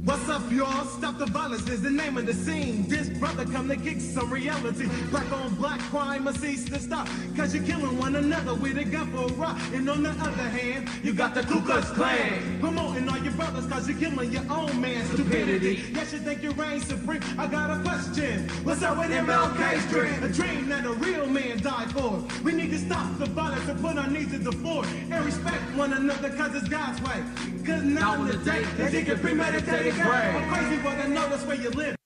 What's up, y'all? Stop the violence is the name of the scene. This brother come to kick some reality. Black on black crime must cease to stop. Cause you're killing one another with a gun for a rock. And on the other hand, you got the Ku Klux Klan promoting all your brothers cause you're killing your own man. Stupidity. Yes, you think you reign supreme. I got a question. What's up with MLK's dream? A dream that a real man died for. We need to stop the violence and put our needs to the floor. And respect one another cause it's God's way. Cause now in the day, they think it's premeditated. I'm crazy, but I know that's where you live.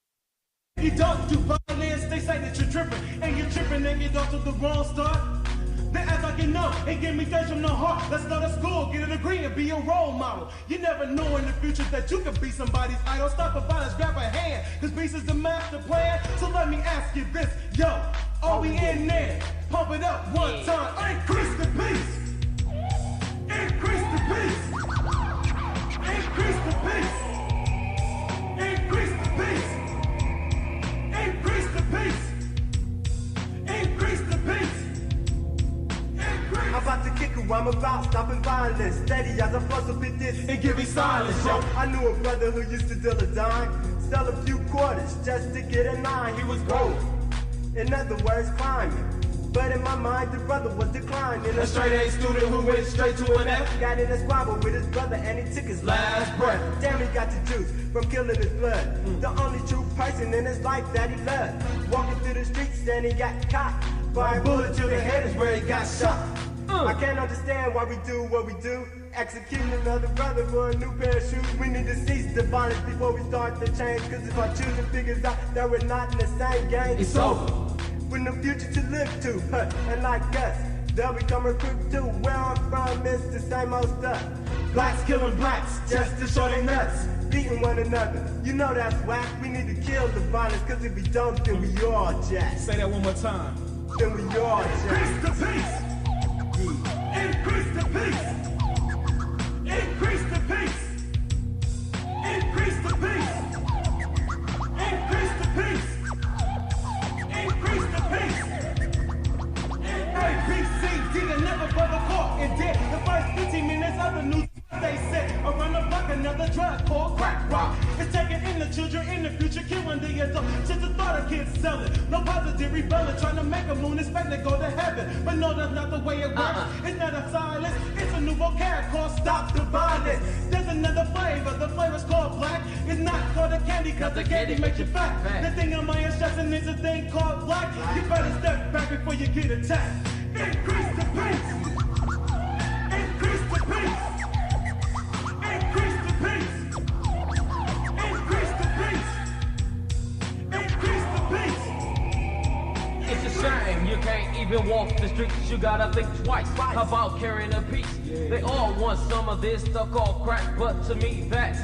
You don't do violence, they say that you're tripping. And you're tripping and get off to the wrong start. They act like you know, and give me things from the heart. Let's go to school, get a degree, and be a role model. You never know in the future that you could be somebody's idol. Stop the violence, grab a hand, cause peace is the master plan. So let me ask you this, yo, are we in there? Pump it up one time, increase the peace. Increase the peace. Increase the peace. Increase the peace. Increase the peace. Increase the peace. I'm about to kick who I'm about, stopping violence. Steady as I fuss up in this and give me silence, yo. I knew a brother who used to deal a dime, sell a few quarters just to get a nine. He was broke, in other words, climbing. But in my mind, the brother was declining. A straight A student who went straight to an F. Got in a squabble with his brother and he took his last breath. Damn, he got the juice from killing his blood. The only true person in his life that he loved. Walking through the streets and he got caught. By a bullet to the head is where he got shot. I can't understand why we do what we do. Executing another brother for a new pair of shoes. We need to cease the violence before we start to change. Cause if our children figures out that we're not in the same game, it's over. With no future to live to, and like us, they'll become recruits too. Where I'm from, it's the same old stuff. Blacks killing blacks, just to show they nuts. Beating one another, you know that's whack. We need to kill the violence, cause if we don't, then we all jack. Say that one more time. Then we all jack. Increase the peace. Yeah. Increase the peace. Increase the peace. Increase the peace. Increase the peace. Increase the peace. ABCD, the never brother caught and dead. The first 15 minutes of the news, they said. Around the block, another drop. drug called crack rock. It's taking in the children in the future, killing the adults. Just the thought of kids selling. No positive rebelling, trying to make a moon, expect to go to heaven. But no, that's not the way it works. It's not a silence, it's a new vocab called stop the violence. There's another flavor, the flavor's called black. It's not called a candy, cause the candy makes you fat. The thing on my instruction is a thing called black. You better step back before you get attacked. Increase the pace. Increase the pace. Increase the pace. Increase the pace. Increase the pace. It's a shame you can't even walk the streets. You gotta think twice about carrying a piece. They all want some of this stuff called crack, but to me that's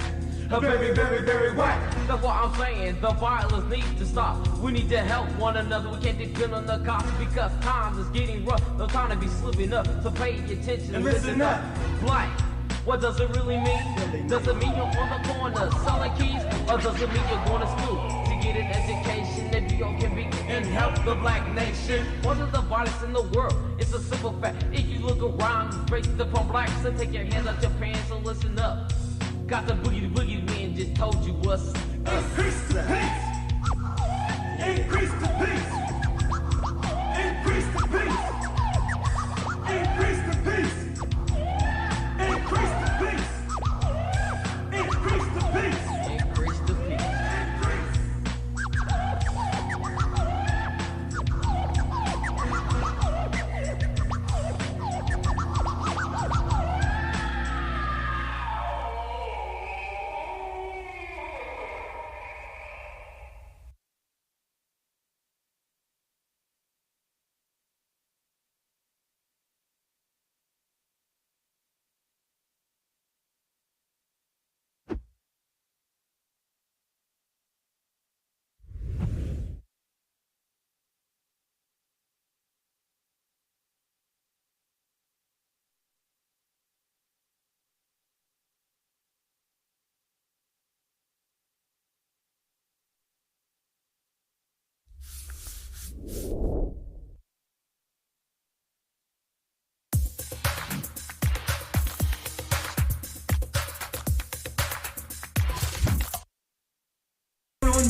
very, very, very whack. That's what I'm saying. The violence needs to stop. We need to help one another. We can't depend on the cops because times is getting rough. No time to be slipping up. So pay attention and listen up. Black. What does it really mean? Does it mean you're on the corner selling keys? Or does it mean you're going to school to get an education that you can be and help the black nation? What is the violence in the world? It's a simple fact. If you look around, you break the upon blacks and take your hands out your pants and listen up. Got the boogie man just told you what's up. Increase the pace. Increase the pace. Increase the pace. Increase the pace. Increase the pace. Increase the pace. Increase the pace.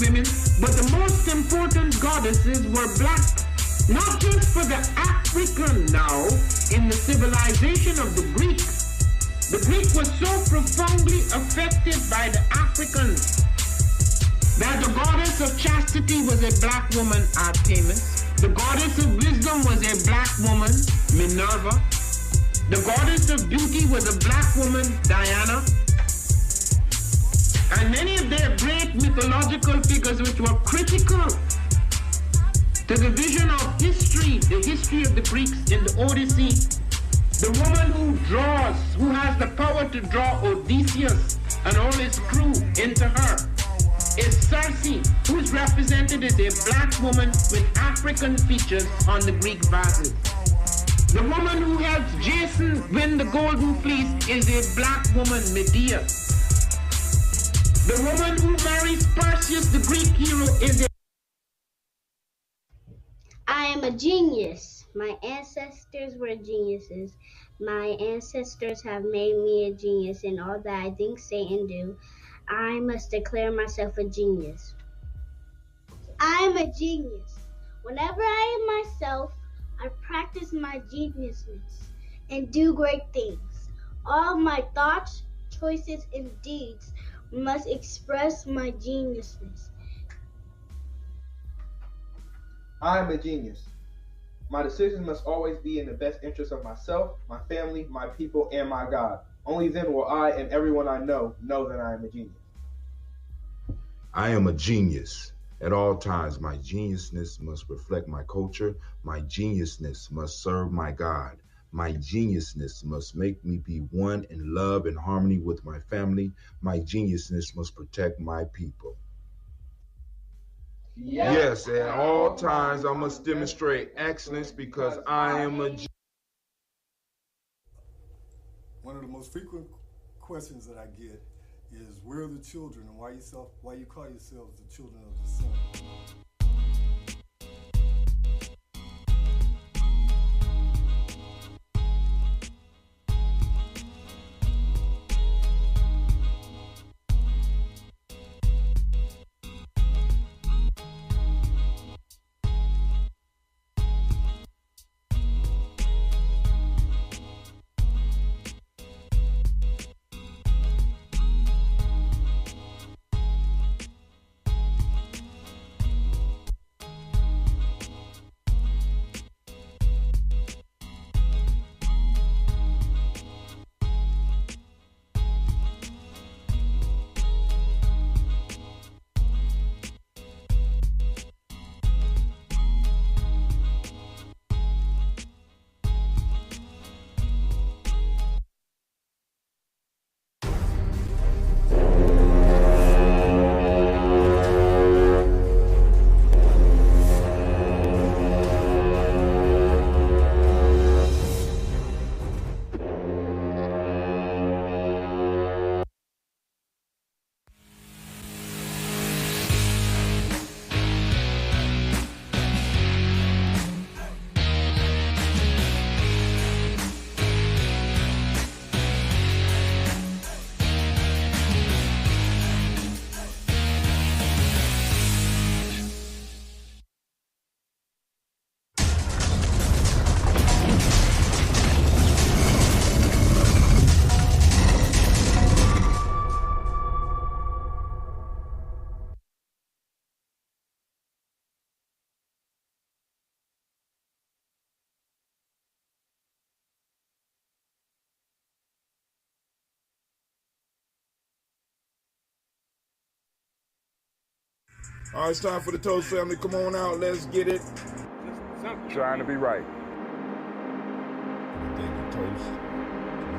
Women, but the most important goddesses were black, not just for the African now in the civilization of the Greek. The Greek was so profoundly affected by the Africans that the goddess of chastity was a black woman, Artemis. The goddess of wisdom was a black woman, Minerva. The goddess of beauty was a black woman, Diana. And many of their great mythological figures which were critical to the vision of history, the history of the Greeks in the Odyssey, the woman who draws, who has the power to draw Odysseus and all his crew into her, is Circe, who is represented as a black woman with African features on the Greek vases. The woman who helps Jason win the golden fleece is a black woman, Medea. The woman who marries Perseus, the Greek hero, is a... I am a genius. My ancestors were geniuses. My ancestors have made me a genius in all that I think, say, and do. I must declare myself a genius. I am a genius. Whenever I am myself, I practice my geniusness and do great things. All my thoughts, choices, and deeds must express my geniusness. I am a genius. My decisions must always be in the best interest of myself, my family, my people, and my God. Only then will I and everyone I know that I am a genius. I am a genius. At all times, my geniusness must reflect my culture. My geniusness must serve my God. My geniusness must make me be one in love and harmony with my family. My geniusness must protect my people. Yes, at all times I must demonstrate excellence because I am a genius. One of the most frequent questions that I get is, where are the children and why you call yourselves the children of the sun? All right, it's time for the toast, family. Come on out. Let's get it. Trying to be right. Daily toast.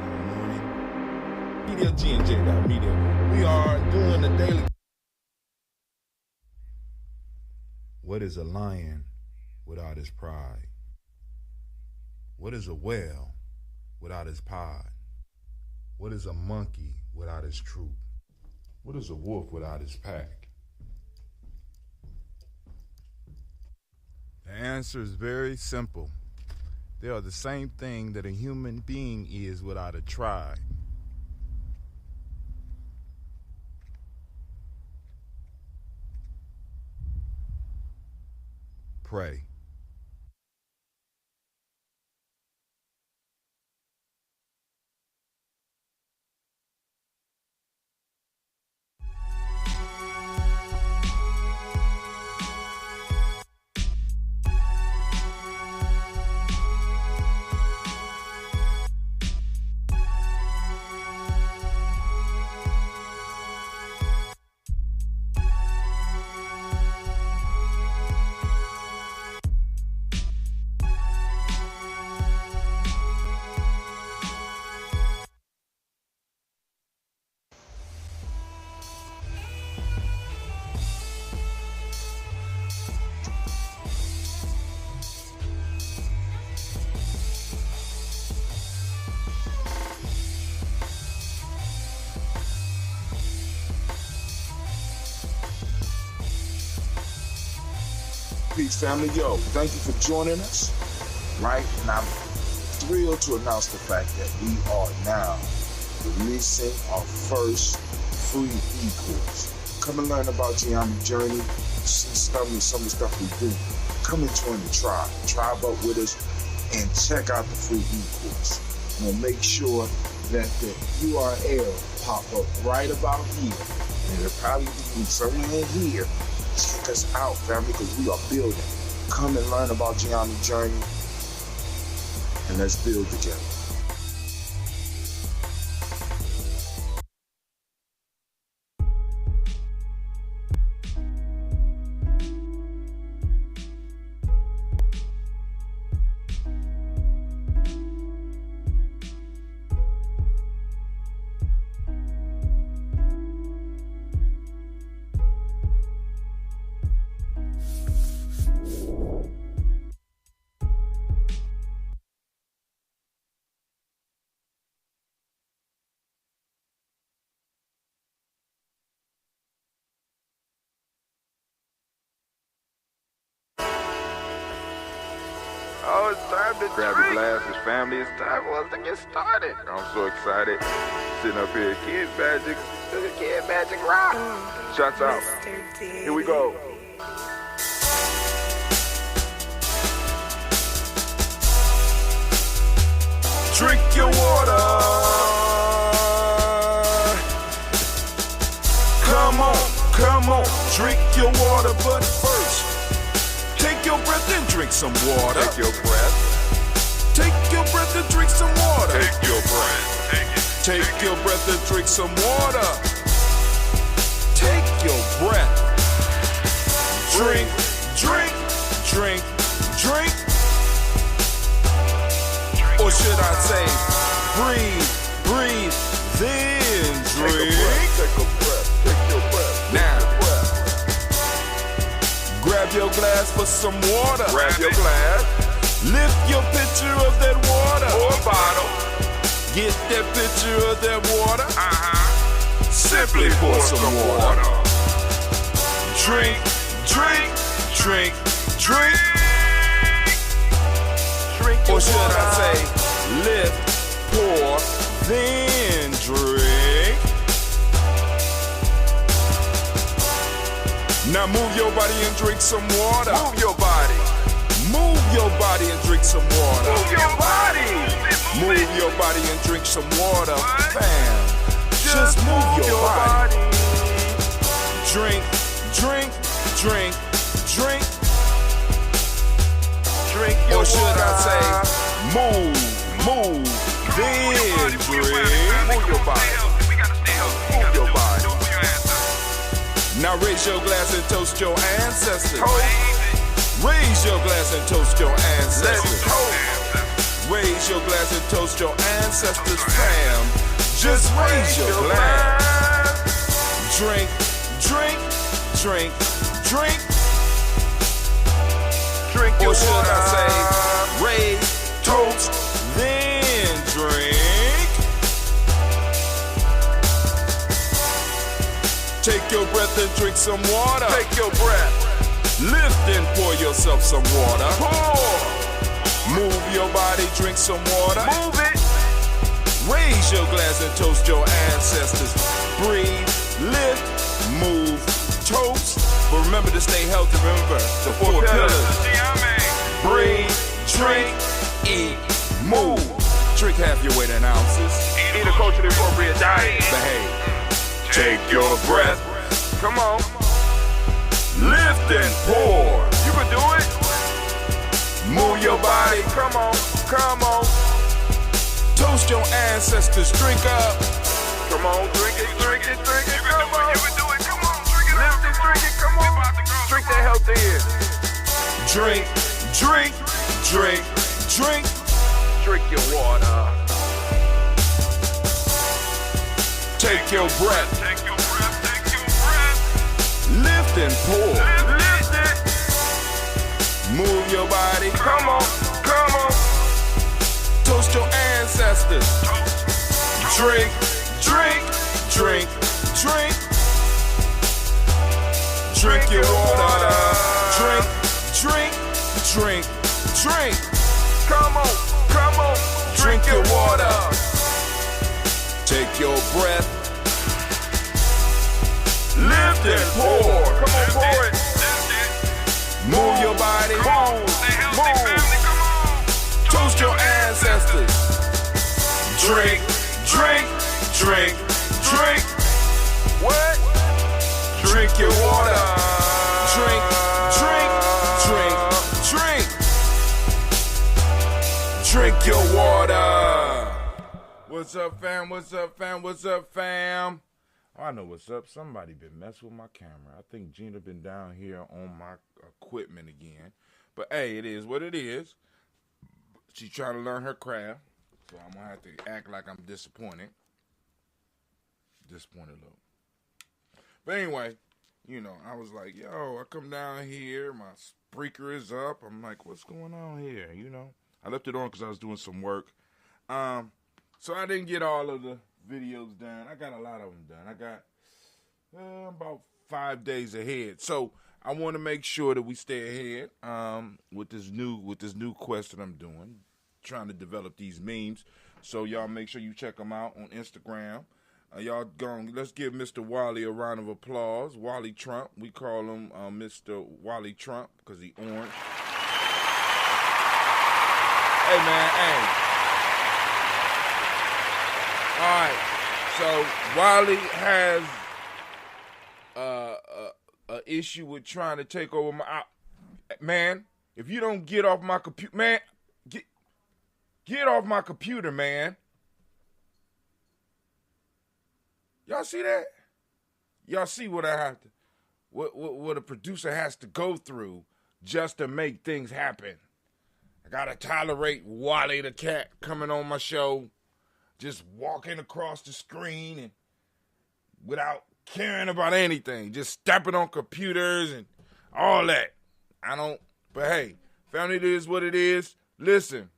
Tomorrow morning. Media, G&J.media. We are doing the daily. What is a lion without his pride? What is a whale without his pod? What is a monkey without his troop? What is a wolf without his pack? The answer is very simple. They are the same thing that a human being is without a tribe. Pray. Peace, family. Yo, thank you for joining us. Right? And I'm thrilled to announce the fact that we are now releasing our first free e-course. Come and learn about Gye-Nyame Journey. See some of the stuff we do. Come and join the tribe. Tribe up with us and check out the free e-course. We'll make sure that the URL pop up right about here. And it'll probably be somewhere in here. Check us out, family, because we are building. Come and learn about Gye-Nyame Journey, and let's build together. Oh, it's time to grab your glasses, family. It's time for us to get started. I'm so excited. Sitting up here, Kid Magic Rock. Shots out. Here we go. Drink your water. Come on, drink your water, but first, take your breath and drink some water. Take your breath. Take your breath and drink some water. Take your breath. Take your breath and drink some water. Take your breath. Drink. Or should I say, breathe, then drink. Take a breath. Take your breath. Now, grab your glass for some water. Grab your glass. Lift your pitcher of that water. Or bottle. Get that pitcher of that water. Simply pour some water. Drink. Or should I say, lift, pour, then drink. Now move your body and drink some water. Move your body. Move your body and drink some water. Move your body. Move your body and drink some water. Fam, just move your body. Drink. Your or should water. I say, move, then drink. Move your body. Move your body. Now raise your glass and toast your ancestors. Raise your glass and toast your ancestors. Raise your glass and toast your ancestors, fam. Just raise your glass. Drink, drink, drink, drink. Drink your water. Or should I say, raise, toast, then drink. Take your breath and drink some water. Take your breath. Lift and pour yourself some water. Pour. Move your body, drink some water. Move it. Raise your glass and toast your ancestors. Breathe, lift, move, toast. But remember to stay healthy. Remember the four pillars. Breathe, drink, eat, move. Drink half your weight in ounces. Eat a culturally appropriate diet. Behave. Take your breath. Come on. Lift and pour. You can do it. Move your body. Come on. Come on. Toast your ancestors. Drink up. Come on. Drink it. Drink it. Drink it. Come on. You can do it. Come on. Drink it. Lift it. Drink it. Come on. Drink that healthy in. Drink. Drink. Drink. Drink. Drink your water. Take your breath. Take your breath. Take your breath. Lift and pour. Lift it. Move your body. Come on. Come on. Toast your ancestors. Drink. Drink. Drink. Drink. Drink your water. Drink. Drink. Drink. Drink. Come on. Come on. Drink your water. Take your breath. Lift and pour. Come on, pour it. Move your body. Move. Toast your ancestors. Drink. Drink. Drink. Drink. What? Drink your water. Drink. Drink. Drink. Drink. Drink your water. What's up, fam? What's up, fam? What's up, fam? Oh, I know what's up. Somebody been messing with my camera. I think Gina been down here on my equipment again. But, hey, it is what it is. She's trying to learn her craft. So I'm going to have to act like I'm disappointed. Disappointed a little. But anyway, you know, I was like, yo, I come down here. My speaker is up. I'm like, what's going on here? You know, I left it on because I was doing some work. So I didn't get all of the videos done. I got a lot of them done. I got about 5 days ahead. So I want to make sure that we stay ahead with this new quest that I'm doing, trying to develop these memes. So y'all make sure you check them out on Instagram. Let's give Mr. Wally a round of applause. Wally Trump. We call him Mr. Wally Trump because he orange. Hey, man, hey. All right, so Wally has a issue with trying to take over my... Man, if you don't get off my computer... Man, get off my computer, man. Y'all see that? Y'all see what I have to... What a producer has to go through just to make things happen. I gotta tolerate Wally the cat coming on my show, just walking across the screen and without caring about anything, just stepping on computers and all that. But hey, family, it is what it is. Listen,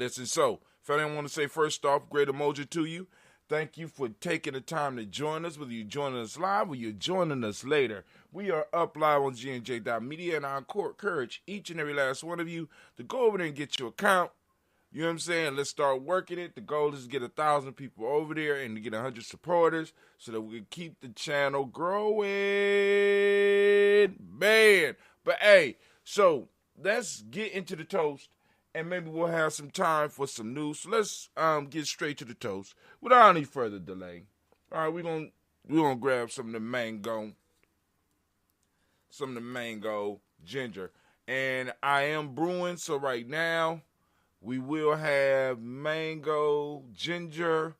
so, family, I want to say first off, great Umoja to you. Thank you for taking the time to join us, whether you're joining us live or you're joining us later. We are up live on GNJ.media, and I encourage each and every last one of you to go over there and get your account. You know what I'm saying? Let's start working it. The goal is to get 1,000 people over there and to get 100 supporters so that we can keep the channel growing. Man. But, hey, so let's get into the toast, and maybe we'll have some time for some news. So let's get straight to the toast without any further delay. All right, we're gonna grab some of the mango ginger. And I am brewing, so right now we will have mango, ginger,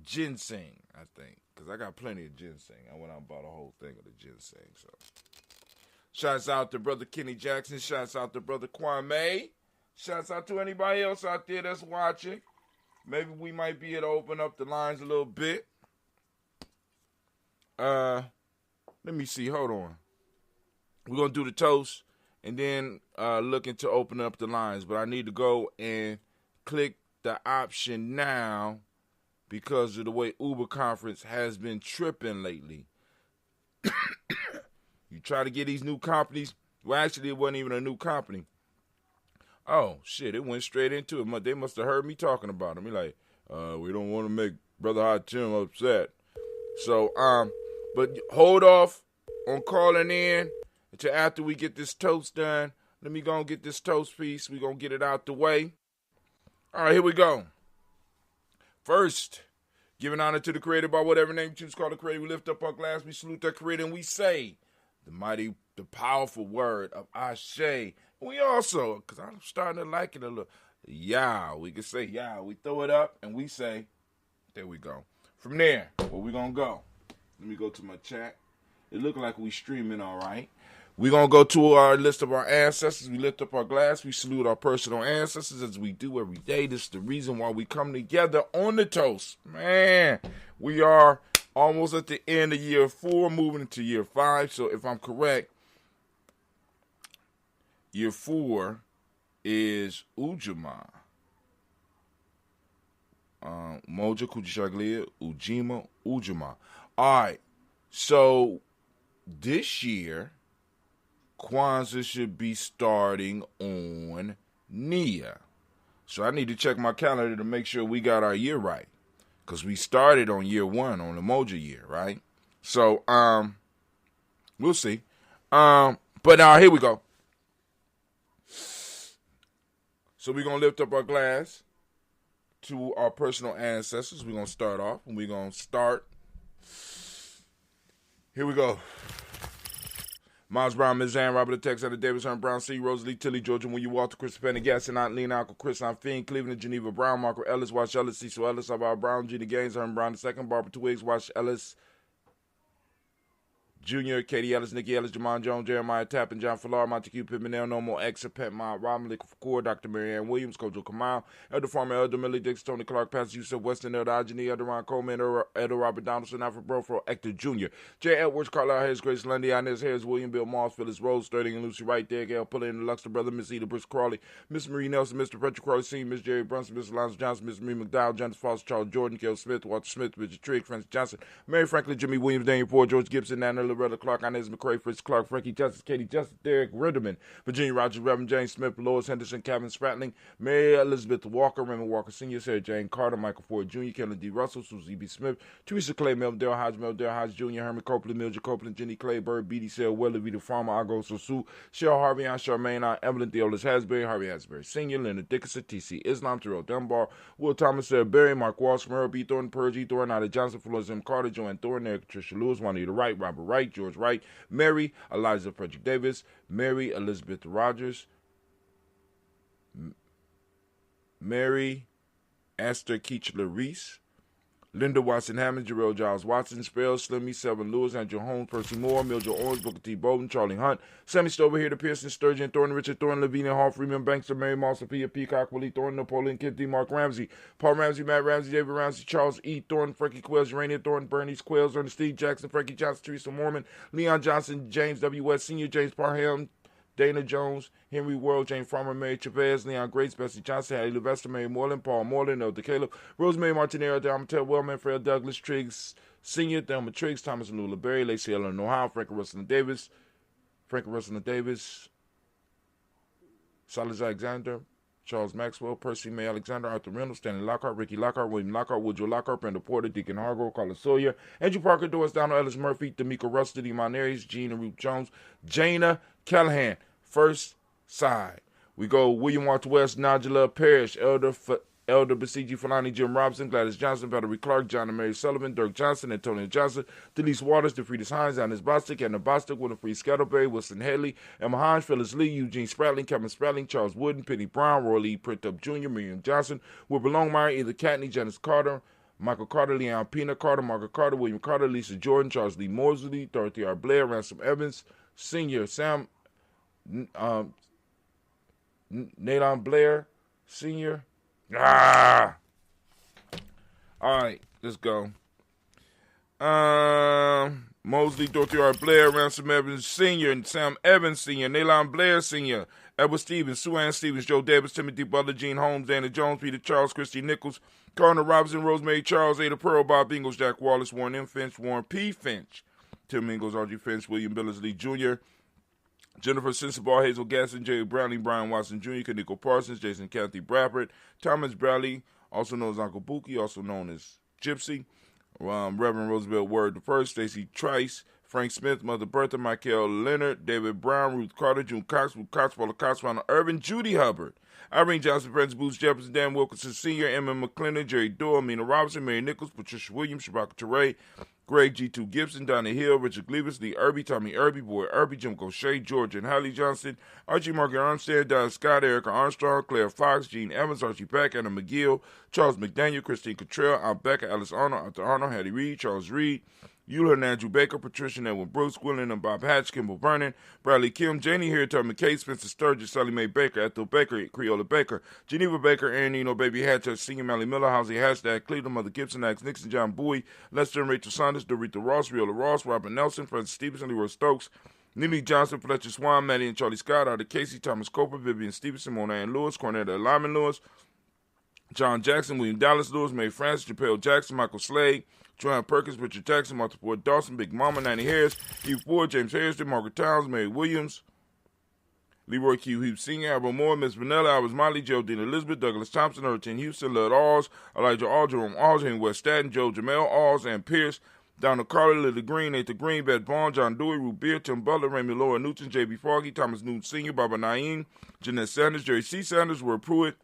ginseng, I think, because I got plenty of ginseng. I went out and bought a whole thing of the ginseng. So, shouts out to Brother Kenny Jackson. Shouts out to Brother Kwame. Shouts out to anybody else out there that's watching. Maybe we might be able to open up the lines a little bit. Let me see. Hold on. We're going to do the toast and then looking to open up the lines. But I need to go and click the option now because of the way Uber Conference has been tripping lately. You try to get these new companies. Well, actually, it wasn't even a new company. Oh, shit, it went straight into it. They must have heard me talking about them. Be like, we don't want to make Brother Hot Tim upset. So, but hold off on calling in until after we get this toast done. Let me go and get this toast piece. We're going to get it out the way. All right, here we go. First, giving honor to the Creator by whatever name you choose to call the Creator. We lift up our glass, we salute that Creator, and we say the mighty, the powerful word of Ashe. We also, because I'm starting to like it a little, yeah, we can say, yeah, we throw it up and we say, there we go. From there, where we going to go? Let me go to my chat. It look like we streaming all right. We're going to go to our list of our ancestors. We lift up our glass. We salute our personal ancestors as we do every day. This is the reason why we come together on the toast. Man, we are almost at the end of year 4, moving into year 5. So if I'm correct, year 4 is Umoja, Umoja, Kuchishaglia, Ujima, Ujima. All right, so this year, Kwanzaa should be starting on Nia. So I need to check my calendar to make sure we got our year right. Because we started on year 1, on Umoja year, right? So, we'll see. But now, here we go. So we're going to lift up our glass to our personal ancestors. We're going to start off, and we're going to start. Here we go. Miles Brown, Ms. Ann, Robert the Tex, Anna Davis, Herm Brown, C. Rosalie, Tilly, Georgia, William Walter, Christopher Pendergast, and Aunt Lena, Uncle Chris, Aunt Fiend, Cleveland, Geneva Brown, Marco Ellis, Wash Ellis, Cecil Ellis, Alvaro Brown, Gina Gaines, Herm Brown II, Barbara Twiggs, Wash Ellis, Jr., Katie Ellis, Nikki Ellis, Jamon Jones, Jeremiah Tappan, John Fallar, Montague Pimenel, No More X, Pet Ma, Robin Lick Core, Dr. Mary Ann Williams, Kojo Kamal, Elder Farmer, Elder Millie Dix, Tony Clark, Pastor Yusuf Weston, Elder Agony, Elder Ron Coleman, Elder Robert Donaldson, Alfred Brofro, Hector Jr., J. Edwards, Carlisle Harris, Grace Lundy, Inez Harris, William Bill Moss, Phyllis Rose, Sterling and Lucy Wright, Derek L. Pulley, and the Luxor Brother, Miss Eda Brisk Crawley, Miss Marie Nelson, Mr. Patrick Crawley Sr., Miss Jerry Brunson, Miss Alonzo Johnson, Miss Marie McDowell, Janice Foster, Charles Jordan, Gail Smith, Walter Smith, Richard Trigg, Francis Johnson, Mary Franklin, Jimmy Williams, Daniel Ford, George Gibson, Anna Loretta Clark, Inez McCrae, Fritz Clark, Frankie Justice, Katie Justice, Derek Ritterman, Virginia Rogers, Reverend James Smith, Lois Henderson, Kevin Spratling, Mary Elizabeth Walker, Raymond Walker Sr., Sarah Jane Carter, Michael Ford Jr., Kellen D. Russell, Susie B. Smith, Teresa Clay, Dale Hodge Jr., Herman Copeland, Mildred Copeland, Jenny Clay, Bird, B.D. Sale, Willie, Vita Farmer, Argo Sosu, Cheryl Harvey, Aunt Charmaine, Aunt Evelyn, Theolis Hasbury, Harvey Hasbury Sr., Leonard Dickinson, T.C. Islam, Terrell Dunbar, Will Thomas, Sarah Berry, Mark Walsh, Merle B. Thornton, Purge E. Thornton, Ida Johnson, Flores M. Carter, Joanne Thornton, Eric Patricia Lewis, Juanita Wright, Robert Wright, George Wright, Mary, Eliza Frederick Davis, Mary Elizabeth Rogers, Mary Esther Keechler Reese, Linda Watson Hammond, Jarrell Giles Watson, Spell, Slimmy, Selvin Lewis, Andrew Holmes, Percy Moore, Mildred Orange, Booker T. Bolden, Charlie Hunt, Sammy Stover here to Pearson, Sturgeon, Thornton, Richard Thornton, Lavinia Hall, Freeman Bankster, Mary Moss, Sophia Peacock, Willie Thornton, Napoleon Kent D. Mark Ramsey, Paul Ramsey, Matt Ramsey, David Ramsey, Charles E. Thornton, Frankie Quails, Urania Thornton, Bernice Quails, Ernest Steve Jackson, Frankie Johnson, Teresa Mormon, Leon Johnson, James W. West Sr., James Parham, Dana Jones, Henry World, Jane Farmer, Mary Chavez, Leon Grace, Bessie Johnson, Hattie Levester, Mary Moreland, Paul Moreland, Elder Caleb, Rosemary Martinero, Dalmatel Wellman, Fred Douglas, Triggs Sr., Thelma Triggs, Thomas and Lula Berry, Lacey Ellen Ohio, Frank Russell Davis, Silas Alexander, Charles Maxwell, Percy May Alexander, Arthur Reynolds, Stanley Lockhart, Ricky Lockhart, William Lockhart, Woodrow Lockhart, Brenda Porter, Deacon Hargrove, Carla Sawyer, Andrew Parker, Doris Donald, Ellis Murphy, D'Amico Rusty, Demon Aries, Gina Ruth Jones, Jana Callahan. First side. We go William Walter West, Nigella Parrish, Elder Basiji Falani, Jim Robinson, Gladys Johnson, Valerie Clark, John and Mary Sullivan, Dirk Johnson, Antonio Johnson, Delise Waters, DeFriedis Hines, Annis Bostic, Anna Bostic, Winifred Scuttleberry, Wilson Headley, Emma Hines, Phyllis Lee, Eugene Spratling, Kevin Spratling, Charles Wooden, Penny Brown, Roy Lee, Print Up Jr., Miriam Johnson, Wilbur Longmire, Either Catney, Janice Carter, Michael Carter, Leon Pena Carter, Margaret Carter, William Carter, Lisa Jordan, Charles Lee Mosley, Dorothy R. Blair, Ransom Evans, Sr., Sam Nalon Blair, Sr. All right, let's go. Mosley, Dorothy R. Blair, Ransom Evans Sr., and Sam Evans Sr., Nalon Blair Sr., Edward Stevens, Sue Ann Stevens, Joe Davis, Timothy Butler, Gene Holmes, Dana Jones, Peter Charles, Christy Nichols, Cardinal Robinson, Rosemary Charles, Ada Pearl, Bob Ingalls, Jack Wallace, Warren M. Finch, Warren P. Finch, Tim Ingalls, R.G. Finch, William Billingsley Jr., Jennifer Sensabaugh, Hazel Gasson, Jerry Browning, Brian Watson Jr., Kaniko Parsons, Jason Kathy Bradford, Thomas Bradley, also known as Uncle Buki, also known as Gypsy, Reverend Roosevelt Word I, Stacey Trice, Frank Smith, Mother Bertha, Michael Leonard, David Brown, Ruth Carter, June Cox, Ruth Cox, Paula Cox, Ronald Irvin, Judy Hubbard, Irene Johnson, Francis Booth Jefferson, Dan Wilkinson Sr., Emma McClendon, Jerry Doyle, Mina Robinson, Mary Nichols, Patricia Williams, Shabaka Teray, Greg G2 Gibson, Donna Hill, Richard Gleavis, Lee Irby, Tommy Irby, Boy Irby, Jim Gaucher, George and Hallie Johnson, Archie Margaret Armstead, Don Scott, Erica Armstrong, Claire Fox, Gene Evans, Archie Beck, Anna McGill, Charles McDaniel, Christine Cottrell, Aunt Becca, Alice Arnold, Arthur Arnold, Hattie Reed, Charles Reed, Eula and Andrew Baker, Patricia and Edwin Brooks, Gwendolyn and Bob Hatch, Kimball Vernon, Bradley Kim, Janie Harriet, McKay, Spencer Sturgis, Sally Mae Baker, Ethel Baker, Creola Baker, Geneva Baker, Aaron Eno, Baby Hatcher, Senior Mally Miller, Housie Hashtag, Cleveland, Mother Gibson, Alex Nixon, John Bowie, Lester and Rachel Saunders, Dorita Ross, Riola Ross, Robert Nelson, Francis Stevenson, Leroy Stokes, Neely Johnson, Fletcher Swan, Maddie and Charlie Scott, Arthur Casey, Thomas Coper, Vivian Stevenson, Mona Ann Lewis, Cornetta Lyman Lewis, John Jackson, William Dallas Lewis, Mary Francis, Japel Jackson, Michael Slade, Joanne Perkins, Richard Jackson, Martha Ford Dawson, Big Mama, Nanny Harris, Hugh Ford, James Harrison, Margaret Towns, Mary Williams, Leroy Q. Hughes Sr., Albert Moore, Miss Vanilla, Albert Molly, Geraldine Elizabeth, Douglas Thompson, Ertin Houston, Lud Alls, Elijah All, Jerome Alls, Henry West Staten, Joe Jamel Alls, Ann Pierce, Donald Carter, Lily Green, Nathan Green, Beth Vaughn, John Dewey, Ruth Beer, Tim Butler, Raymond Laura Newton, J.B. Foggy, Thomas Newton Sr., Barbara Naeem, Jeanette Sanders, Jerry C. Sanders, Ward Pruitt,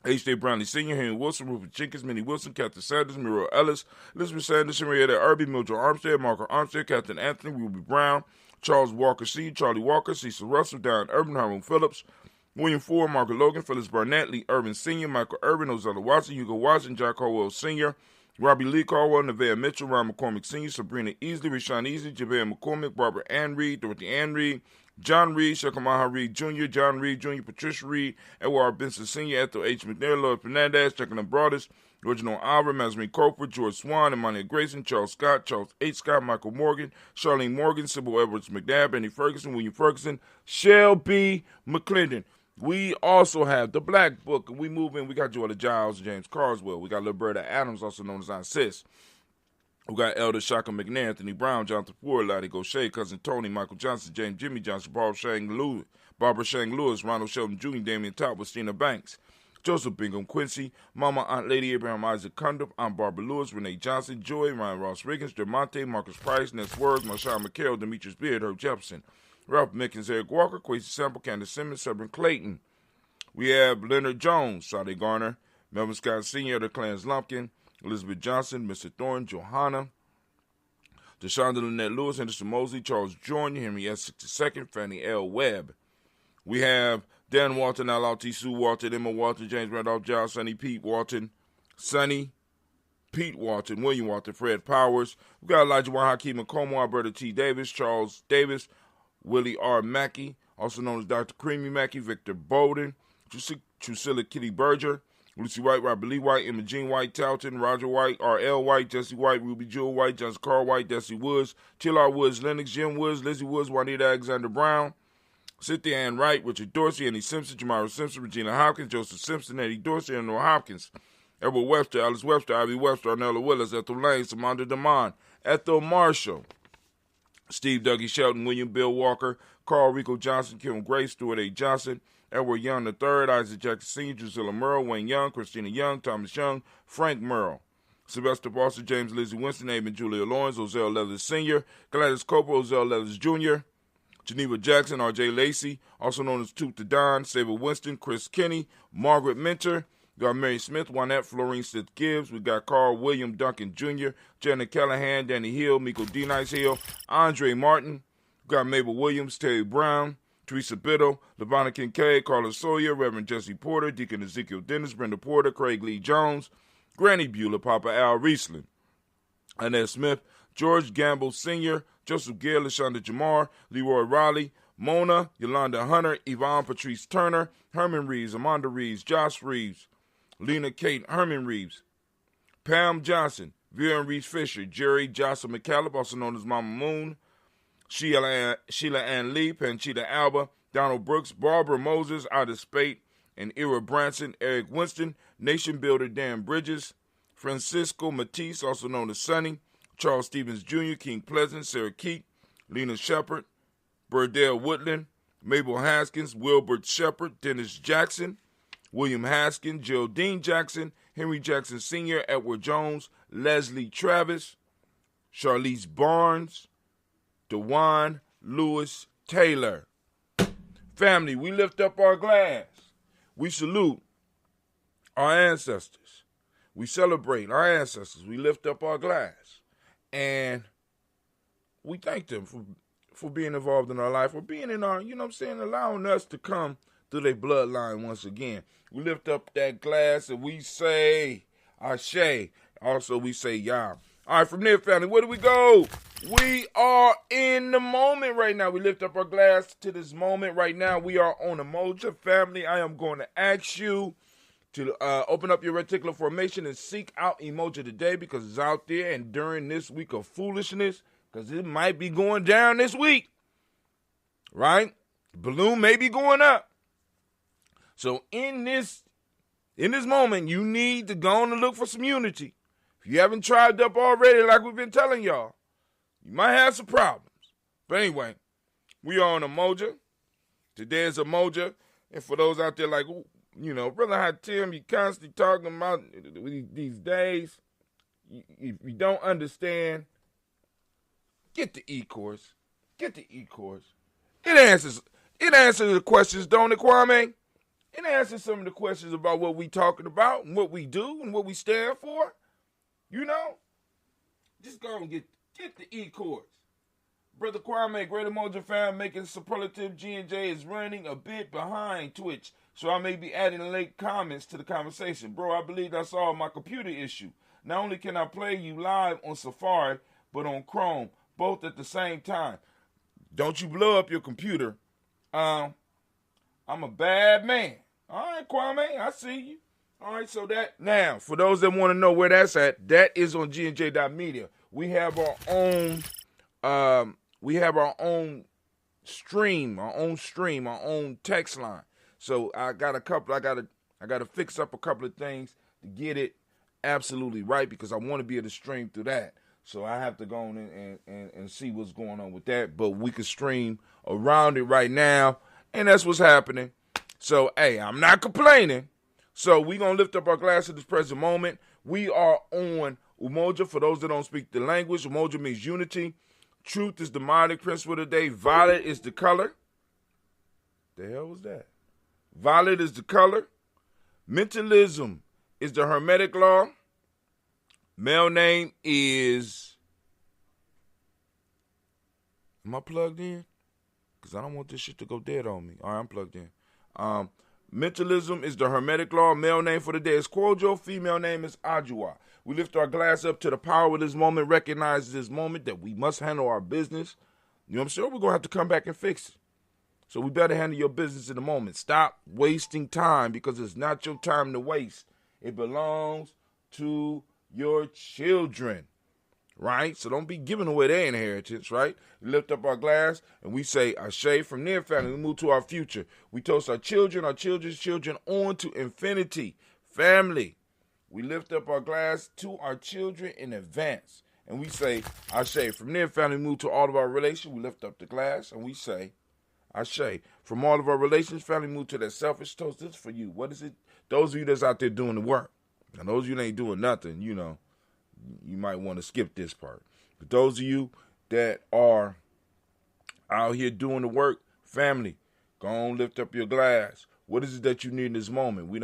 H.J. Brownlee Sr., Henry Wilson, Rupert Jenkins, Minnie Wilson, Captain Sanders, Muriel Ellis, Elizabeth Sanders, Henrietta Irby, Mildred Armstead, Margaret Armstead, Captain Anthony, Ruby Brown, Charles Walker Sr., Charlie Walker, Cecil Russell, Don Urban, Hiram Phillips, William Ford, Margaret Logan, Phyllis Barnett, Lee Urban Sr., Michael Urban, Ozella Watson, Hugo Watson, Jack Caldwell Sr., Robbie Lee Caldwell, Nevaeh Mitchell, Ron McCormick Sr., Sabrina Easley, Rashawn Easley, Javea McCormick, Barbara Ann Reed, Dorothy Ann Reed, John Reed, Shekamaha Reed Jr., John Reed Jr., Patricia Reed, Edward Benson Sr., Ethel H. McNair, Lloyd Fernandez, Jacqueline Broadus, Reginald Albert, Mazarine Colford, George Swan, Emmanuel Grayson, Charles Scott, Charles H. Scott, Michael Morgan, Charlene Morgan, Sybil Edwards McNabb, Benny Ferguson, William Ferguson, Shelby McClendon. We also have the Black Book, and we move in. We got Joella Giles, James Carswell. We got Liberta Adams, also known as Aunt Sis. We got Elder Shaka McNair, Anthony Brown, Jonathan Ford, Lottie Gaucher, Cousin Tony, Michael Johnson, James Jimmy Johnson, Barbara Shang Lewis, Ronald Shelton Jr., Damian Top, Christina Banks, Joseph Bingham Quincy, Mama Aunt Lady Abraham Isaac Cundiff, Aunt Barbara Lewis, Renee Johnson, Joy, Ryan Ross Riggins, Dermonte, Marcus Price, Ness Words, Marshawn McHale, Demetrius Beard, Herb Jefferson, Ralph Mickens, Eric Walker, Quasi Sample, Candace Simmons, Severn Clayton. We have Leonard Jones, Sade Garner, Melvin Scott Sr., the Clarence Lumpkin, Elizabeth Johnson, Mr. Thorne, Johanna, Deshaunda Lynette Lewis, Henderson Mosley, Charles Jordan, Henry S. 62nd, Fannie L. Webb. We have Dan Walton, LLT, Sue Walton, Emma Walton, James Randolph Giles, Sonny Pete Walton, William Walton, Fred Powers. We got Elijah Juan Hakeem McComo, Alberta T. Davis, Charles Davis, Willie R. Mackey, also known as Dr. Creamy Mackey, Victor Bowden, Drusilla Kitty Berger, Lucy White, Robert Lee White, Emma Jean White, Talton, Roger White, R.L. White, Jesse White, Ruby Jewel White, Johnson Carl White, Desi Woods, Tillard Woods, Lennox, Jim Woods, Lizzie Woods, Juanita Alexander Brown, Cynthia Ann Wright, Richard Dorsey, Annie Simpson, Jamara Simpson, Regina Hopkins, Joseph Simpson, Eddie Dorsey, Eleanor Hopkins, Edward Webster, Alice Webster, Ivy Webster, Arnella Willis, Ethel Lane, Samantha DeMond, Ethel Marshall, Steve Dougie Shelton, William Bill Walker, Carl Rico Johnson, Kim Gray, Stuart A. Johnson, Edward Young III, Isaac Jackson Sr., Drusilla Merle, Wayne Young, Christina Young, Thomas Young, Frank Merle, Sylvester Foster, James Lizzie Winston, Amy Julia Lawrence, Ozell Leathers Sr., Gladys Cooper, Ozell Leathers Jr., Geneva Jackson, R.J. Lacey, also known as Toot the Don, Saber Winston, Chris Kinney, Margaret Minter. We got Mary Smith, Juanette, Florine Sith Gibbs. We got Carl William Duncan Jr., Janet Callahan, Danny Hill, Miko D. Nice Hill, Andre Martin. We got Mabel Williams, Terry Brown, Teresa Biddle, Lavonna Kincaid, Carla Sawyer, Reverend Jesse Porter, Deacon Ezekiel Dennis, Brenda Porter, Craig Lee Jones, Granny Bueller, Papa Al Riesling, Annette Smith, George Gamble Sr., Joseph Gale, LaShonda Jamar, Leroy Riley, Mona, Yolanda Hunter, Yvonne Patrice Turner, Herman Reeves, Amanda Reeves, Josh Reeves, Lena Kate, Herman Reeves, Pam Johnson, Vera Reeves Fisher, Jerry Jocelyn McCallum, also known as Mama Moon, Sheila Ann Lee, Panchita Alba, Donald Brooks, Barbara Moses, Ida Spate, and Ira Branson, Eric Winston, Nation Builder Dan Bridges, Francisco Matisse, also known as Sonny, Charles Stevens Jr., King Pleasant, Sarah Keat, Lena Shepard, Burdell Woodland, Mabel Haskins, Wilbert Shepard, Dennis Jackson, William Haskins, Geraldine Jackson, Henry Jackson Sr., Edward Jones, Leslie Travis, Charlize Barnes, DeJuan Lewis Taylor. Family, we lift up our glass. We salute our ancestors. We celebrate our ancestors. We lift up our glass. And we thank them for being involved in our life, for being in our, allowing us to come through their bloodline once again. We lift up that glass and we say, Ashe. Also, we say, Yah. All right, from there, family, where do we go? We are in the moment right now. We lift up our glass to this moment right now. We are on Umoja, family. I am going to ask you to open up your reticular formation and seek out Umoja today because it's out there and during this week of foolishness because it might be going down this week, right? The balloon may be going up. So in this moment, you need to go on and look for some unity. If you haven't tried up already, like we've been telling y'all, you might have some problems. But anyway, we are on Umoja. Today is Umoja. And for those out there like, Brother Hatim, you constantly talking about these days. If you don't understand, get the E-course. Get the E-course. It answers the questions, don't it, Kwame? It answers some of the questions about what we talking about and what we do and what we stand for. Just go and get the E-course. Brother Kwame, Great Umoja fan, making superlative G&J is running a bit behind Twitch, so I may be adding late comments to the conversation. Bro, I believe I solved my computer issue. Not only can I play you live on Safari, but on Chrome, both at the same time. Don't you blow up your computer. I'm a bad man. All right, Kwame, I see you. All right, so that now for those that want to know where that's at, that is on gnj.media. We have our own stream, our own text line. So I got to fix up a couple of things to get it absolutely right because I want to be able to stream through that. So I have to go on and see what's going on with that. But we can stream around it right now, and that's what's happening. So, hey, I'm not complaining. So we're going to lift up our glass at this present moment. We are on Umoja. For those that don't speak the language, Umoja means unity. Truth is the demonic principle today. Violet is the color. The hell was that? Violet is the color. Mentalism is the hermetic law. Male name is... Am I plugged in? Because I don't want this shit to go dead on me. All right, I'm plugged in. Mentalism is the hermetic law. Male name for the day is Kwojo. Female name is Ajua. We lift our glass up to the power of this moment, recognize this moment that we must handle our business. You know what I'm saying? We're going to have to come back and fix it. So we better handle your business in the moment. Stop wasting time because it's not your time to waste. It belongs to your children, right? So don't be giving away their inheritance, right? We lift up our glass and we say, Ashe, from there, family, we move to our future. We toast our children's children on to infinity. Family, we lift up our glass to our children in advance. And we say, Ashe. From there, family, we move to all of our relations. We lift up the glass and we say, Ashe. From all of our relations, family, move to that selfish toast. This is for you. What is it? Those of you that's out there doing the work. And those of you that ain't doing nothing, you might want to skip this part. But those of you that are out here doing the work, family, go on, lift up your glass. What is it that you need in this moment? We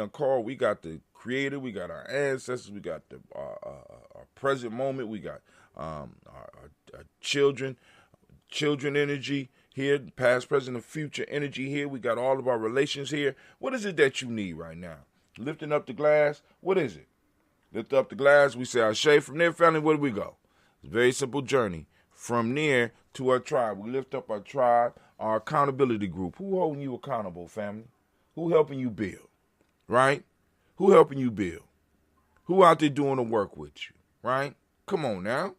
got the Creator, we got our ancestors, we got the our present moment, we got our children energy here, past, present, and future energy here. We got all of our relations here. What is it that you need right now? Lifting up the glass, what is it? lift up the glass, we say Ashe. From there, family, where do we go? It's a very simple journey. From there to our tribe. We lift up our tribe, our accountability group. Who holding you accountable, family? Who helping you build, right? Who helping you build? Who out there doing the work with you, right? Come on now.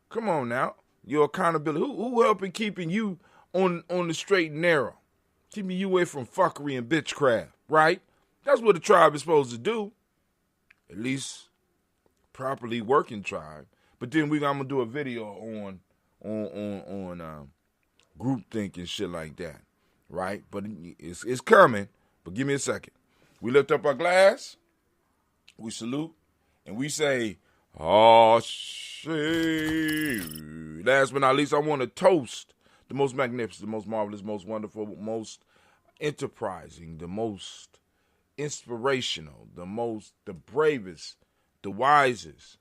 Come on now. Your accountability. Who helping keeping you on the straight and narrow? Keeping you away from fuckery and bitchcraft, right? That's what the tribe is supposed to do. At least properly working tribe. But then I'm gonna do a video on groupthink and shit like that, right? But it's coming. But give me a second. We lift up our glass, we salute, and we say, Ashe. Last but not least, I want to toast the most magnificent, the most marvelous, most wonderful, most enterprising, the most inspirational, the bravest, the wisest,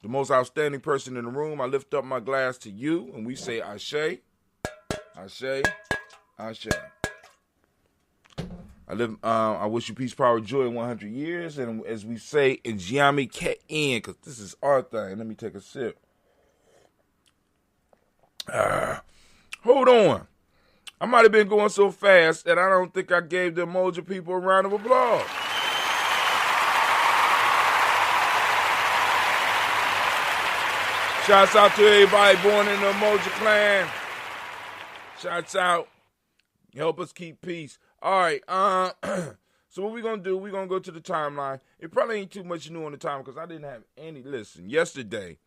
the most outstanding person in the room. I lift up my glass to you, and we say Ashe, Ashe, Ashe. I wish you peace, power, joy in 100 years. And as we say in Gye-Nyame Journey, because this is our thing. Let me take a sip. Hold on. I might have been going so fast that I don't think I gave the Umoja people a round of applause. Shouts out to everybody born in the Umoja clan. Shouts out. Help us keep peace. All right. So what we're going to do, we're going to go to the timeline. It probably ain't too much new on the time because I didn't have any. Listen, yesterday,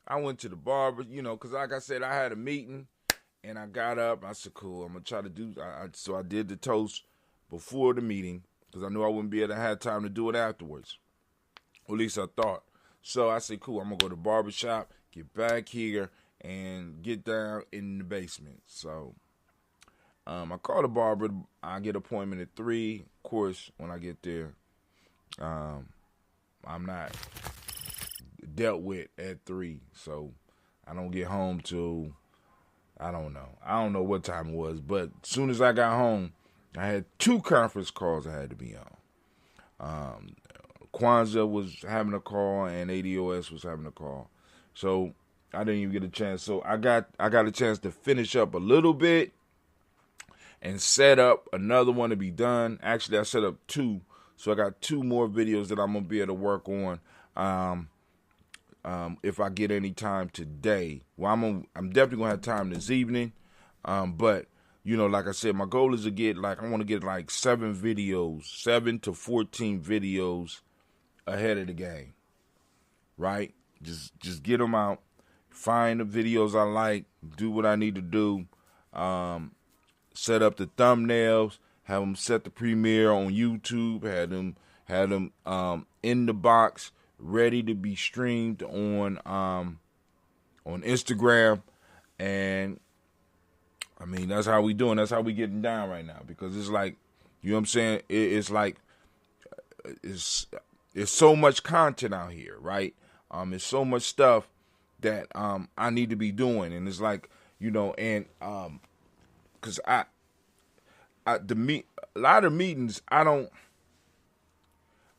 I went to the barber, because like I said, I had a meeting, and I got up. I said, cool, I'm going to try to do, so I did the toast before the meeting because I knew I wouldn't be able to have time to do it afterwards. Or at least I thought. So I said, cool, I'm going to go to the barber shop, get back here, and get down in the basement. So I called the barber. I get an appointment at 3. Of course, when I get there, I'm not dealt with at 3. So I don't get home till, I don't know. I don't know what time it was. But as soon as I got home, I had 2 conference calls I had to be on. Kwanzaa was having a call and ADOS was having a call. So I didn't even get a chance. So I got a chance to finish up a little bit and set up another one to be done. Actually, I set up 2. So I got 2 more videos that I'm going to be able to work on if I get any time today. Well, I'm definitely going to have time this evening. But, like I said, my goal is to I want to get 7 videos, 7 to 14 videos ahead of the game, right? Just get them out, find the videos I like, do what I need to do, set up the thumbnails, have them set the premiere on YouTube, had them in the box, ready to be streamed on Instagram, and I mean that's how we doing. That's how we getting down right now because it's like, you know what I'm saying? It's so much content out here, right? It's so much stuff that I need to be doing, and it's like, and because a lot of meetings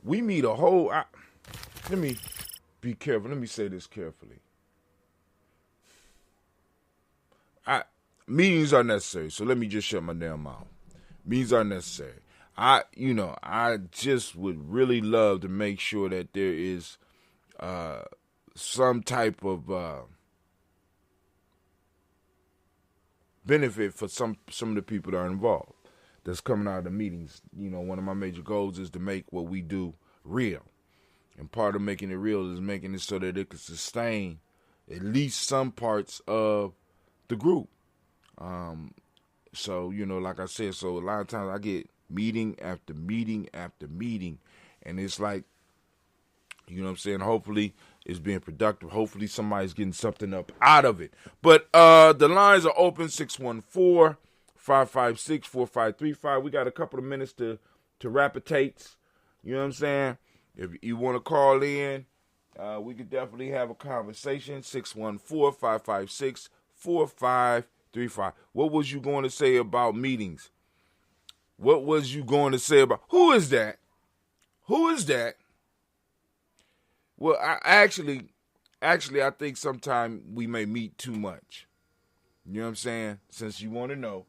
we meet a whole. Let me be careful. Let me say this carefully. Meetings are necessary, so let me just shut my damn mouth. Meetings are necessary. I just would really love to make sure that there is some type of benefit for some of the people that are involved that's coming out of the meetings. One of my major goals is to make what we do real. And part of making it real is making it so that it can sustain at least some parts of the group. So, like I said, so a lot of times I get meeting after meeting after meeting, and it's like, what I'm saying, hopefully it's being productive. Hopefully somebody's getting something up out of it. But the lines are open, 614-556-4535. We got a couple of minutes to rapitates. You know what I'm saying? If you want to call in, we could definitely have a conversation. 614-556-4535. What was you going to say about meetings? What was you going to say about... Who is that? Who is that? Well, I think sometimes we may meet too much. You know what I'm saying? Since you want to know,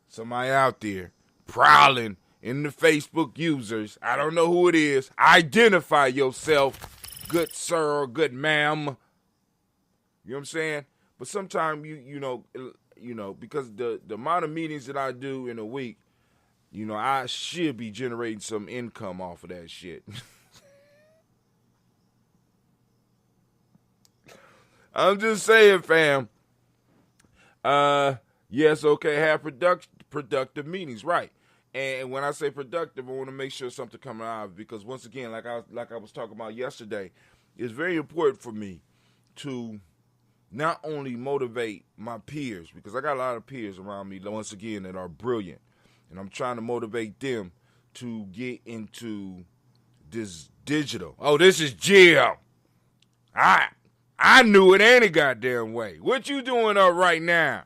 somebody out there prowling in the Facebook users, I don't know who it is. Identify yourself, good sir or good ma'am. You know what I'm saying? But sometimes you know, because the amount of meetings that I do in a week, you know, I should be generating some income off of that shit. I'm just saying, fam. Yes, okay, have productive meetings, right? And when I say productive, I want to make sure something coming out of it, because once again, like I was talking about yesterday, it's very important for me to not only motivate my peers, because I got a lot of peers around me, once again, that are brilliant, and I'm trying to motivate them to get into this digital. Oh, this is Jim. I knew it any goddamn way. What you doing up right now?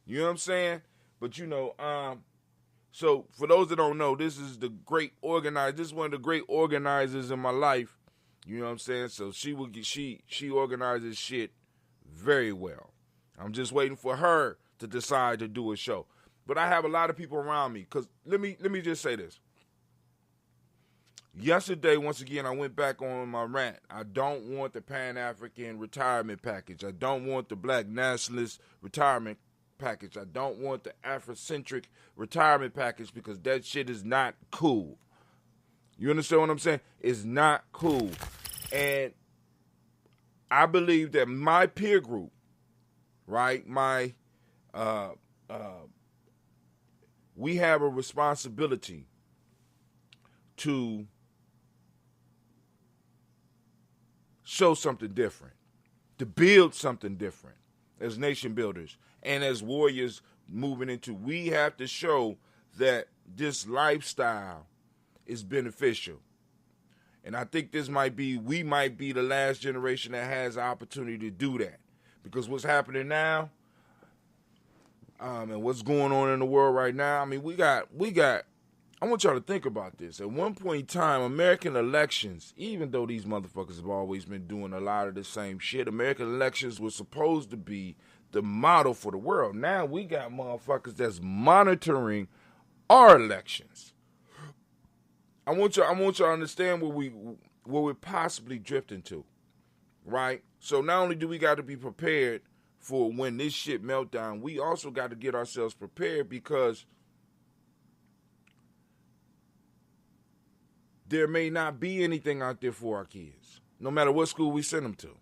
You know what I'm saying? But you know, so for those that don't know, this is the great organizer. This is one of the great organizers in my life. You know what I'm saying? So she organizes shit very well. I'm just waiting for her to decide to do a show. But I have a lot of people around me, because let me just say this. Yesterday, once again, I went back on my rant. I don't want the Pan-African retirement package. I don't want the Black Nationalist retirement package. I don't want the Afrocentric retirement package, because that shit is not cool. You understand what I'm saying? It's not cool. And I believe that my peer group, right, we have a responsibility to show something different, to build something different as nation builders and as warriors moving into. We have to show that this lifestyle is beneficial. And I think we might be the last generation that has the opportunity to do that. Because what's happening now, and what's going on in the world right now, I mean, we got, I want y'all to think about this. At one point in time, American elections, even though these motherfuckers have always been doing a lot of the same shit, American elections were supposed to be the model for the world. Now we got motherfuckers that's monitoring our elections. I want y'all to understand where we're possibly drifting to, right? So not only do we got to be prepared for when this shit melt down, we also got to get ourselves prepared, because there may not be anything out there for our kids, no matter what school we send them to.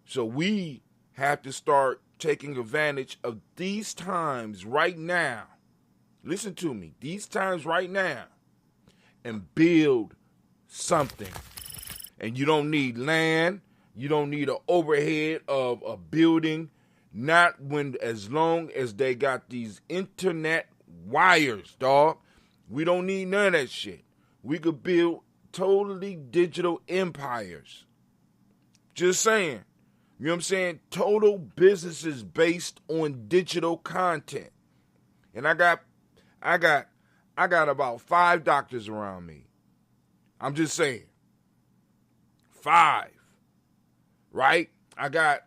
So we have to start taking advantage of these times right now. Listen to me. These times right now. And build something. And you don't need land. You don't need an overhead of a building. Not as long as they got these internet wires, dog. We don't need none of that shit. We could build totally digital empires. Just saying. You know what I'm saying? Total businesses based on digital content. And I got about 5 doctors around me. I'm just saying. 5. Right? I got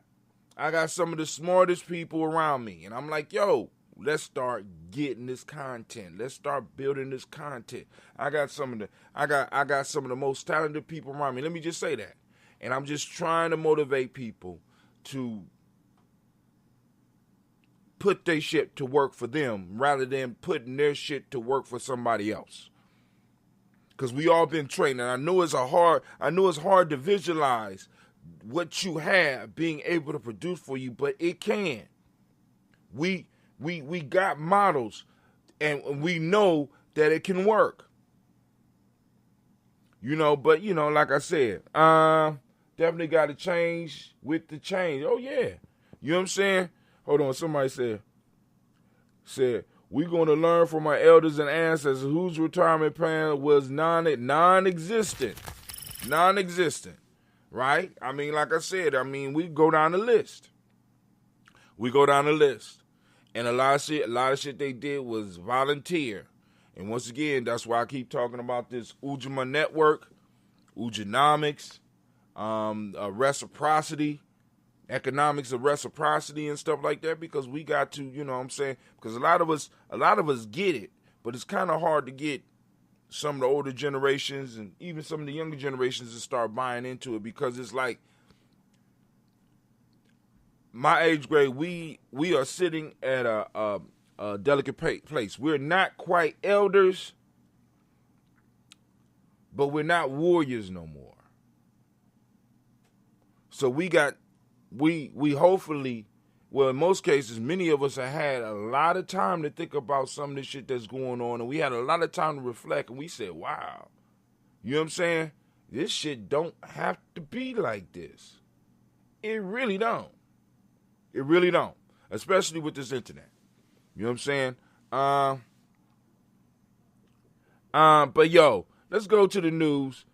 some of the smartest people around me. And I'm like, yo, let's start getting this content. Let's start building this content. I got some of the most talented people around me. Let me just say that. And I'm just trying to motivate people to put their shit to work for them rather than putting their shit to work for somebody else. Because we all been trained, and I know it's hard to visualize what you have being able to produce for you, but it can. We got models, and we know that it can work. You know, but you know, like I said, definitely got to change with the change. Oh yeah, you know what I'm saying? Hold on, somebody said we're going to learn from our elders and ancestors whose retirement plan was non-existent, right? I mean, like I said, we go down the list. And a lot of shit they did was volunteer. And once again, that's why I keep talking about this Umoja network, Umojanomics, reciprocity, economics of reciprocity and stuff like that, because we got to, you know what I'm saying? Because a lot of us get it, but it's kind of hard to get some of the older generations and even some of the younger generations to start buying into it, because it's like my age grade, we are sitting at a delicate place. We're not quite elders, but we're not warriors no more. So we hopefully, well, in most cases, many of us have had a lot of time to think about some of the shit that's going on, and we had a lot of time to reflect, and we said, wow, you know what I'm saying? This shit don't have to be like this. It really don't. It really don't, especially with this internet. You know what I'm saying? But yo, let's go to the news.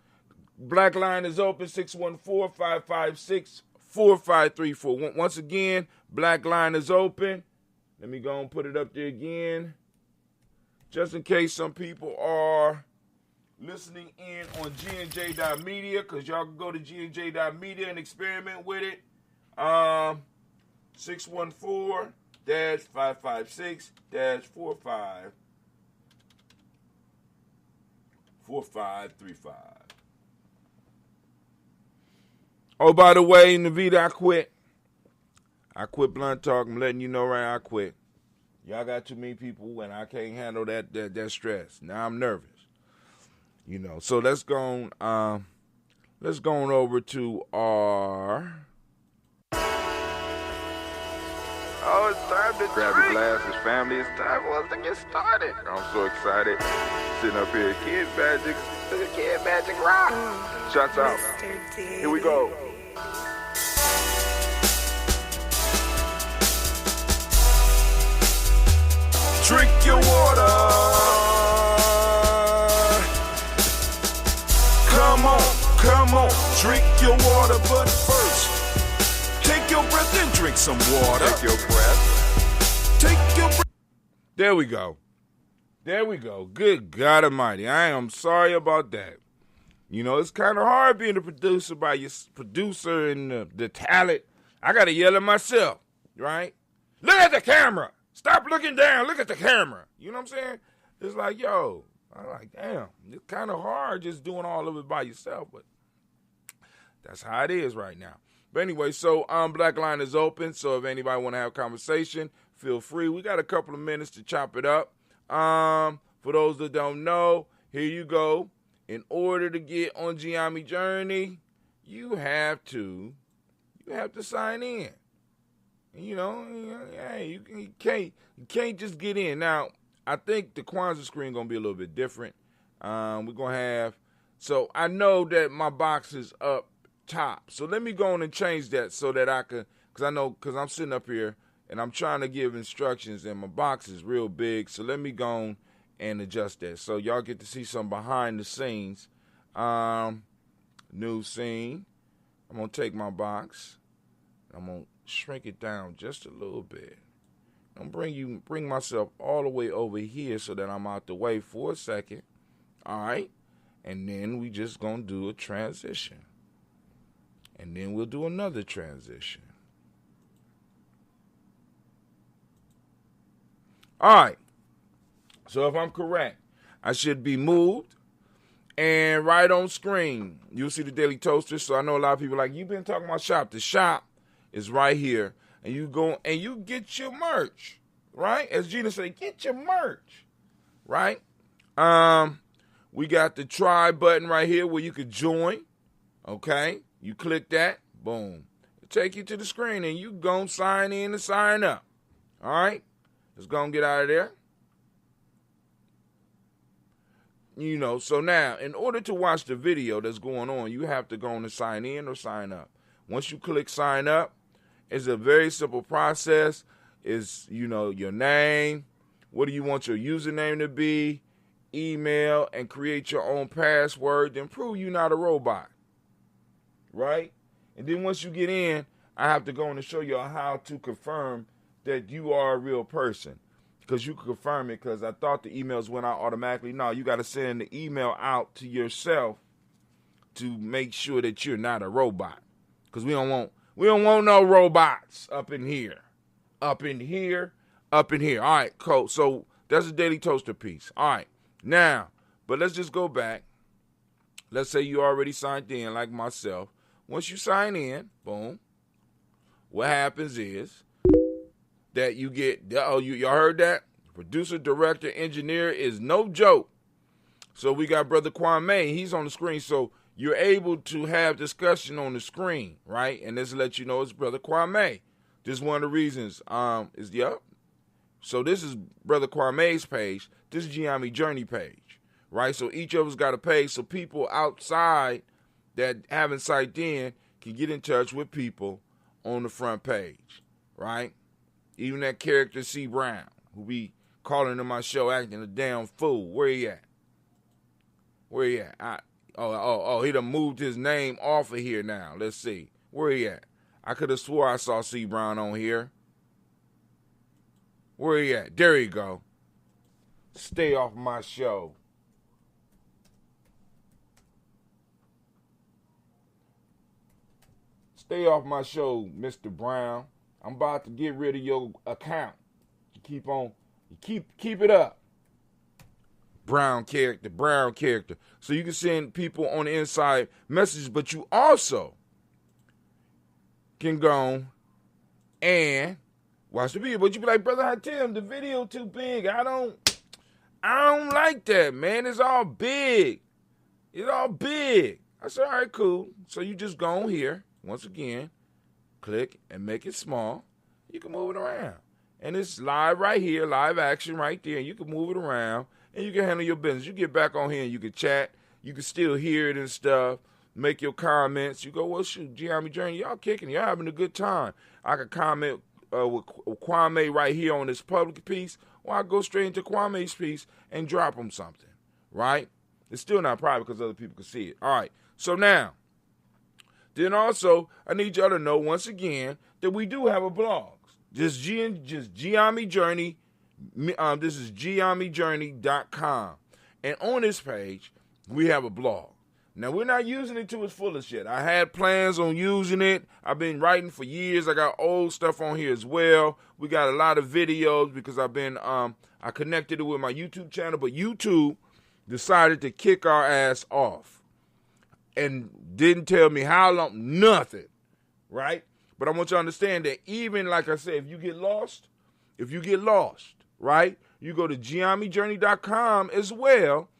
Black line is open, 614-556-4534. Once again, black line is open. Let me go and put it up there again, just in case some people are listening in on Gye-Nyame.media, because y'all can go to Gye-Nyame.media and experiment with it. 614-556-4535. Oh, by the way, Navita, I quit. I quit Blunt Talk. I'm letting you know right now, I quit. Y'all got too many people and I can't handle that stress. Now I'm nervous. You know, so let's go on over to our... Oh, it's time to grab your glasses, family. It's time for us to get started. I'm so excited. Sitting up here, Kid Magic. Look at Kid Magic rock. Shots out. Here we go. Drink your water. Come on, drink your water, but first, take your breath and drink some water. Take your breath. There we go. Good God Almighty. I am sorry about that. You know, it's kind of hard being a producer by your producer and the talent. I got to yell at myself, right? Look at the camera. Stop looking down. Look at the camera. You know what I'm saying? It's like, yo, I'm like, damn, it's kind of hard just doing all of it by yourself, but that's how it is right now. But anyway, so Black Line is open, so if anybody want to have a conversation, feel free. We got a couple of minutes to chop it up. For those that don't know, here you go. In order to get on Gye-Nyame Journey, you have to sign in. You know, hey, you can't just get in. Now, I think the Kwanzaa screen gonna be a little bit different. We're gonna have, so I know that my box is up top. So let me go on and change that so that I can, because I'm sitting up here and I'm trying to give instructions and my box is real big. So let me go on and adjust that. So y'all get to see some behind the scenes. New scene. I'm going to take my box. I'm going to shrink it down just a little bit. I'm bring myself all the way over here so that I'm out the way for a second. All right. And then we just going to do a transition. And then we'll do another transition. All right. So if I'm correct, I should be moved and right on screen. You'll see the Daily Toaster. So I know a lot of people are like, you've been talking about shop. The shop is right here. And you go and you get your merch, right? As Gina said, get your merch, right? We got the try button right here where you could join, okay? You click that, boom. It'll take you to the screen and you go sign in and sign up, all right? Let's go and get out of there. You know, so now, in order to watch the video that's going on, you have to go on and sign in or sign up. Once you click sign up, it's a very simple process. It's, you know, your name, what do you want your username to be, email, and create your own password, then prove you're not a robot, right? And then once you get in, I have to go in and show you how to confirm that you are a real person. because you can confirm it, because I thought the emails went out automatically. No, you got to send the email out to yourself to make sure that you're not a robot, because we don't want no robots up in here. All right, cool. So that's a Daily Toaster piece. All right, now, but let's just go back. Let's say you already signed in, like myself. Once you sign in, boom, what happens is that you get, y'all heard that? Producer, director, engineer is no joke. So we got Brother Kwame. He's on the screen. So you're able to have discussion on the screen, right? And this will let you know it's Brother Kwame. This is one of the reasons. So this is Brother Kwame's page. This is Gye-Nyame Journey page, right? So each of us got a page so people outside that haven't signed in can get in touch with people on the front page, right? Even that character C. Brown, who be calling in my show acting a damn fool. Where he at? He done moved his name off of here now. Let's see. Where he at? I could have swore I saw C. Brown on here. Where he at? There you go. Stay off my show. Stay off my show, Mr. Brown. I'm about to get rid of your account. You keep it up. Brown character. So you can send people on the inside messages, but you also can go and watch the video. But you be like, Brother Hatim, the video too big. I don't like that, man. It's all big. I said, all right, cool. So you just go on here, once again, click and make it small. You can move it around. And it's live right here, live action right there. And you can move it around and you can handle your business. You get back on here and you can chat. You can still hear it and stuff. Make your comments. You go, well, shoot, Gye-Nyame Journey, y'all kicking. Y'all having a good time. I can comment with Kwame right here on this public piece, or I go straight into Kwame's piece and drop him something, right? It's still not private because other people can see it. All right, so now, then also, I need y'all to know once again that we do have a blog. Just Gye-Nyame Journey. This is GyeNyameJourney.com. And on this page, we have a blog. Now, we're not using it to its fullest yet. I had plans on using it. I've been writing for years. I got old stuff on here as well. We got a lot of videos because I've been, I connected it with my YouTube channel, but YouTube decided to kick our ass off and didn't tell me how long, nothing, right? But I want you to understand that even, like I said, if you get lost, right, you go to GyeNyameJourney.com as well,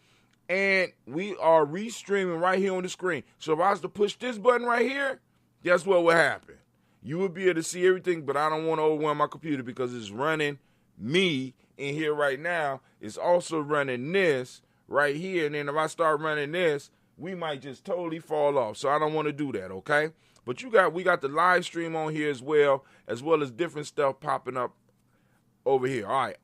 and we are restreaming right here on the screen. So if I was to push this button right here, guess what would happen? You would be able to see everything, but I don't want to overwhelm my computer because it's running me in here right now. It's also running this right here, and then if I start running this, we might just totally fall off. So I don't want to do that, okay? But we got the live stream on here as well as different stuff popping up over here. All right.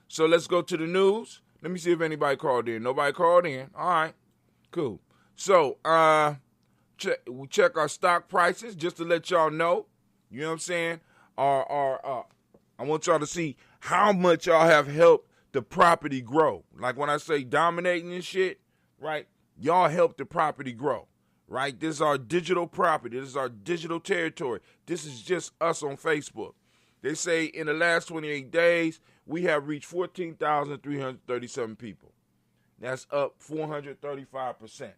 So let's go to the news. Let me see if anybody called in. Nobody called in. All right. Cool. So we check our stock prices just to let y'all know. You know what I'm saying? I want y'all to see how much y'all have helped the property grow. Like when I say dominating and shit, right? Y'all help the property grow. Right? This is our digital property. This is our digital territory. This is just us on Facebook. They say in the last 28 days, we have reached 14,337 people. That's up 435%.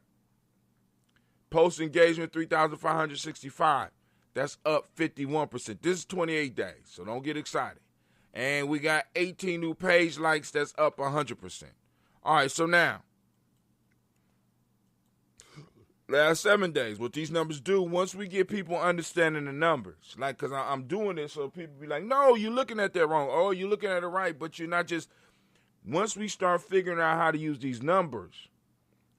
Post engagement, 3,565. That's up 51%. This is 28 days, so don't get excited. And we got 18 new page likes. That's up 100%. All right, so now, last 7 days, what these numbers do, once we get people understanding the numbers, like, because I'm doing this so people be like, no, you're looking at that wrong. Oh, you're looking at it right, but you're not just, once we start figuring out how to use these numbers,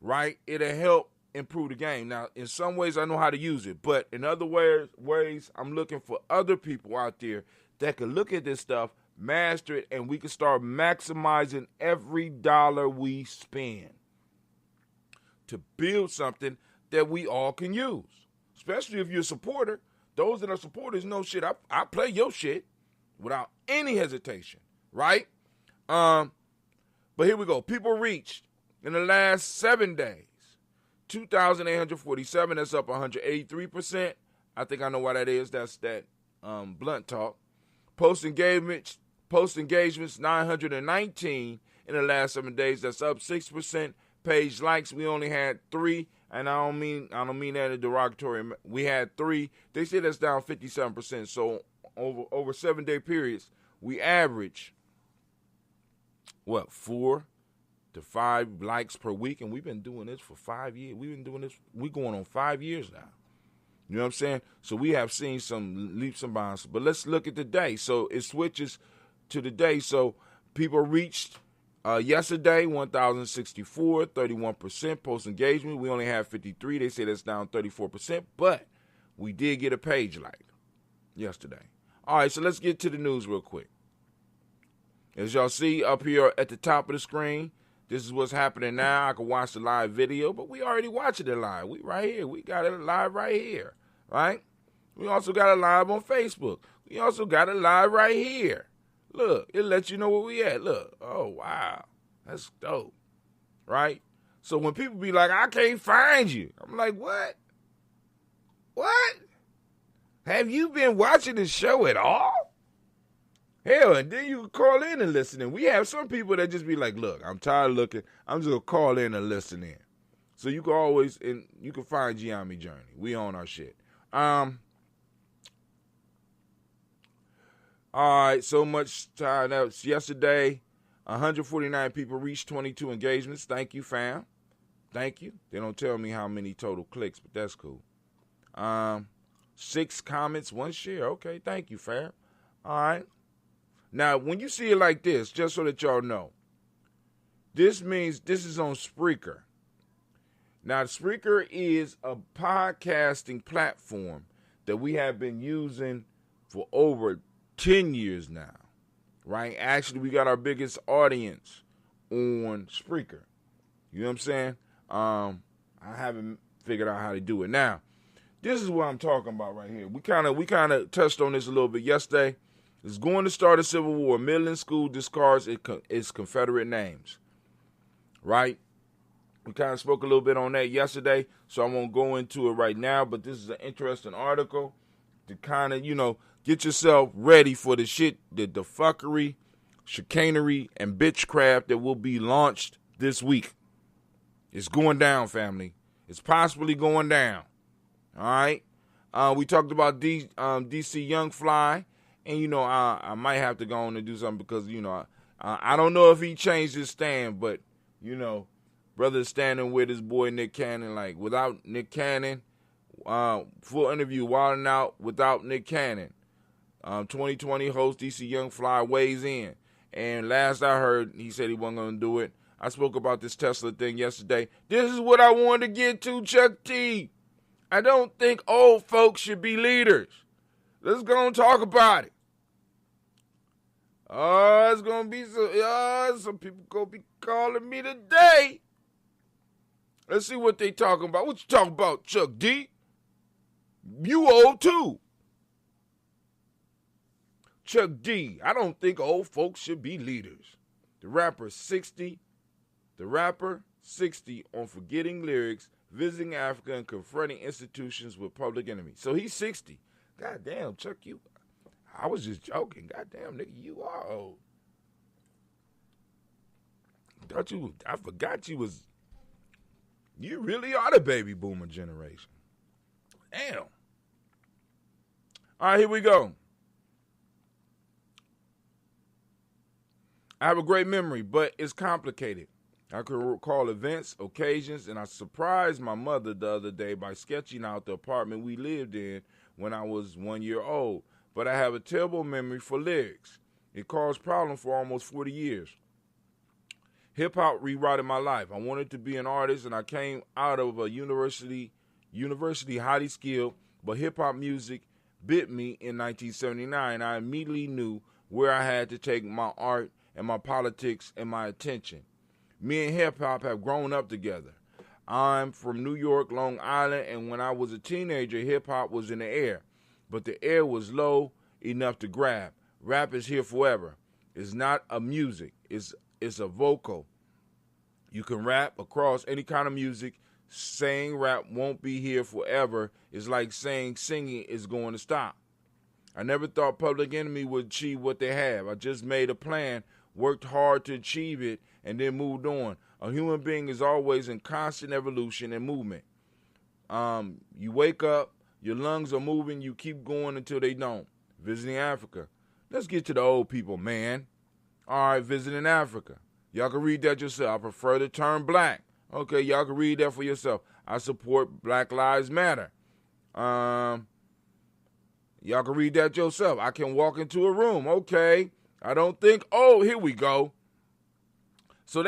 right, it'll help improve the game. Now, in some ways, I know how to use it, but in other ways, I'm looking for other people out there that can look at this stuff, master it, and we can start maximizing every dollar we spend to build something that we all can use, especially if you're a supporter. Those that are supporters know shit. I play your shit, without any hesitation, right? But here we go. People reached in the last 7 days 2,847. That's up 183%. I think I know why that is. That's that blunt talk. Post engagements 919 in the last 7 days. That's up 6%. Page likes, we only had 3, and I don't mean that in a derogatory. We had 3. They say that's down 57%. So over 7-day periods, we average 4 to 5 likes per week, and we've been doing this for 5 years. We've been doing this. We're going on 5 years now. You know what I'm saying? So we have seen some leaps and bounds. But let's look at the day. So it switches to the day. So people reached yesterday 1,064, 31% post engagement. We only have 53. They say that's down 34%. But we did get a page like yesterday. All right, so let's get to the news real quick. As y'all see up here at the top of the screen, this is what's happening now. I can watch the live video, but we already watching it live. We right here. We got it live right here, right? We also got it live on Facebook. We also got it live right here. Look, it lets you know where we at. Look, oh, wow. That's dope, right? So when people be like, I can't find you, I'm like, what? What? Have you been watching the show at all? Hell, and then you can call in and listen in. We have some people that just be like, look, I'm tired of looking. I'm just going to call in and listen in. So you can always, and you can find Gye-Nyame Journey. We own our shit. All right, so much time. That was yesterday. 149 people reached 22 engagements. Thank you, fam. Thank you. They don't tell me how many total clicks, but that's cool. 6 comments, 1 share. Okay, thank you, fam. All right. Now, when you see it like this, just so that y'all know, this means this is on Spreaker. Now, Spreaker is a podcasting platform that we have been using for over 10 years now, right? Actually, we got our biggest audience on Spreaker. You know what I'm saying? I haven't figured out how to do it. Now, this is what I'm talking about right here. We kind of touched on this a little bit yesterday. It's going to start a civil war. Midland School discards its Confederate names, right? We kind of spoke a little bit on that yesterday, so I won't go into it right now, but this is an interesting article to kind of, get yourself ready for the shit, the fuckery, chicanery, and bitchcraft that will be launched this week. It's going down, family. It's possibly going down, all right? We talked about DC Young Fly. And, I might have to go on and do something because, I don't know if he changed his stand, but, brother standing with his boy Nick Cannon, like without Nick Cannon, full interview, Wilding Out without Nick Cannon. 2020 host DC Young Fly weighs in. And last I heard, he said he wasn't going to do it. I spoke about this Tesla thing yesterday. This is what I wanted to get to, Chuck T. I don't think old folks should be leaders. Let's go and talk about it. Oh, it's going to be some people going to be calling me today. Let's see what they talking about. What you talking about, Chuck D? You old too. Chuck D, I don't think old folks should be leaders. The rapper 60 on forgetting lyrics, visiting Africa, and confronting institutions with public enemies. So he's 60. God damn, Chuck, I was just joking. God damn, nigga, you are old. I forgot you really are the baby boomer generation. Damn. All right, here we go. I have a great memory, but it's complicated. I can recall events, occasions, and I surprised my mother the other day by sketching out the apartment we lived in when I was 1 year old. But I have a terrible memory for lyrics. It caused problems for almost 40 years. Hip-hop rewrote my life. I wanted to be an artist, and I came out of a university highly skilled, but hip-hop music bit me in 1979. I immediately knew where I had to take my art and my politics and my attention. Me and hip-hop have grown up together. I'm from New York, Long Island, and when I was a teenager, hip-hop was in the air, but the air was low enough to grab. rap is here forever. It's not a music. It's a vocal. You can rap across any kind of music. Saying rap won't be here forever. It's like saying singing is going to stop. I never thought Public Enemy would achieve what they have. I just made a plan, worked hard to achieve it, and then moved on. A human being is always in constant evolution and movement. You wake up, your lungs are moving, you keep going until they don't. Visiting Africa. Let's get to the old people, man. All right, visiting Africa. Y'all can read that yourself. I prefer the term black. Okay, y'all can read that for yourself. I support Black Lives Matter. Y'all can read that yourself. I can walk into a room. Okay. I don't think, oh, here we go. So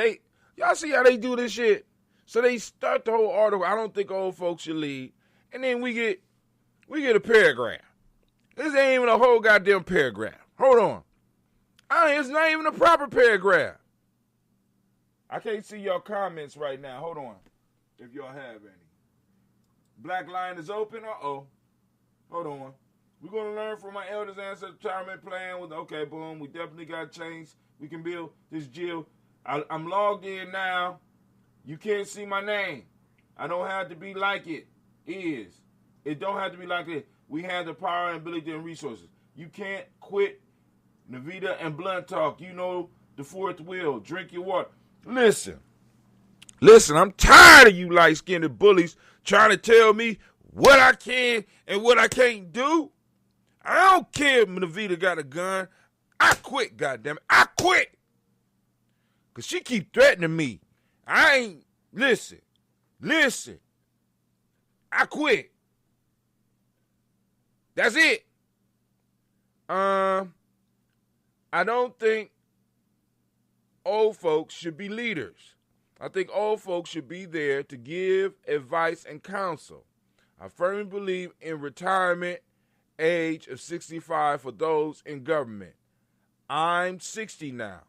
y'all see how they do this shit? So they start the whole article. I don't think old folks should lead. And then we get a paragraph. This ain't even a whole goddamn paragraph. Hold on. It's not even a proper paragraph. I can't see y'all comments right now. Hold on. If y'all have any. Black line is open. Uh-oh. Hold on. We're going to learn from my elders' ancestors' retirement plan. Okay, boom. We definitely got to change. We can build this Jill. I'm logged in now. You can't see my name. I don't have to be like it is. It don't have to be like it. We have the power and ability and resources. You can't quit Navita and Blunt Talk. You know the fourth wheel. Drink your water. Listen, I'm tired of you light-skinned bullies trying to tell me what I can and what I can't do. I don't care if Navita got a gun. I quit, goddammit. I quit. Because she keep threatening me. Listen. I quit. That's it. I don't think old folks should be leaders. I think old folks should be there to give advice and counsel. I firmly believe in retirement age of 65 for those in government. I'm 60 now.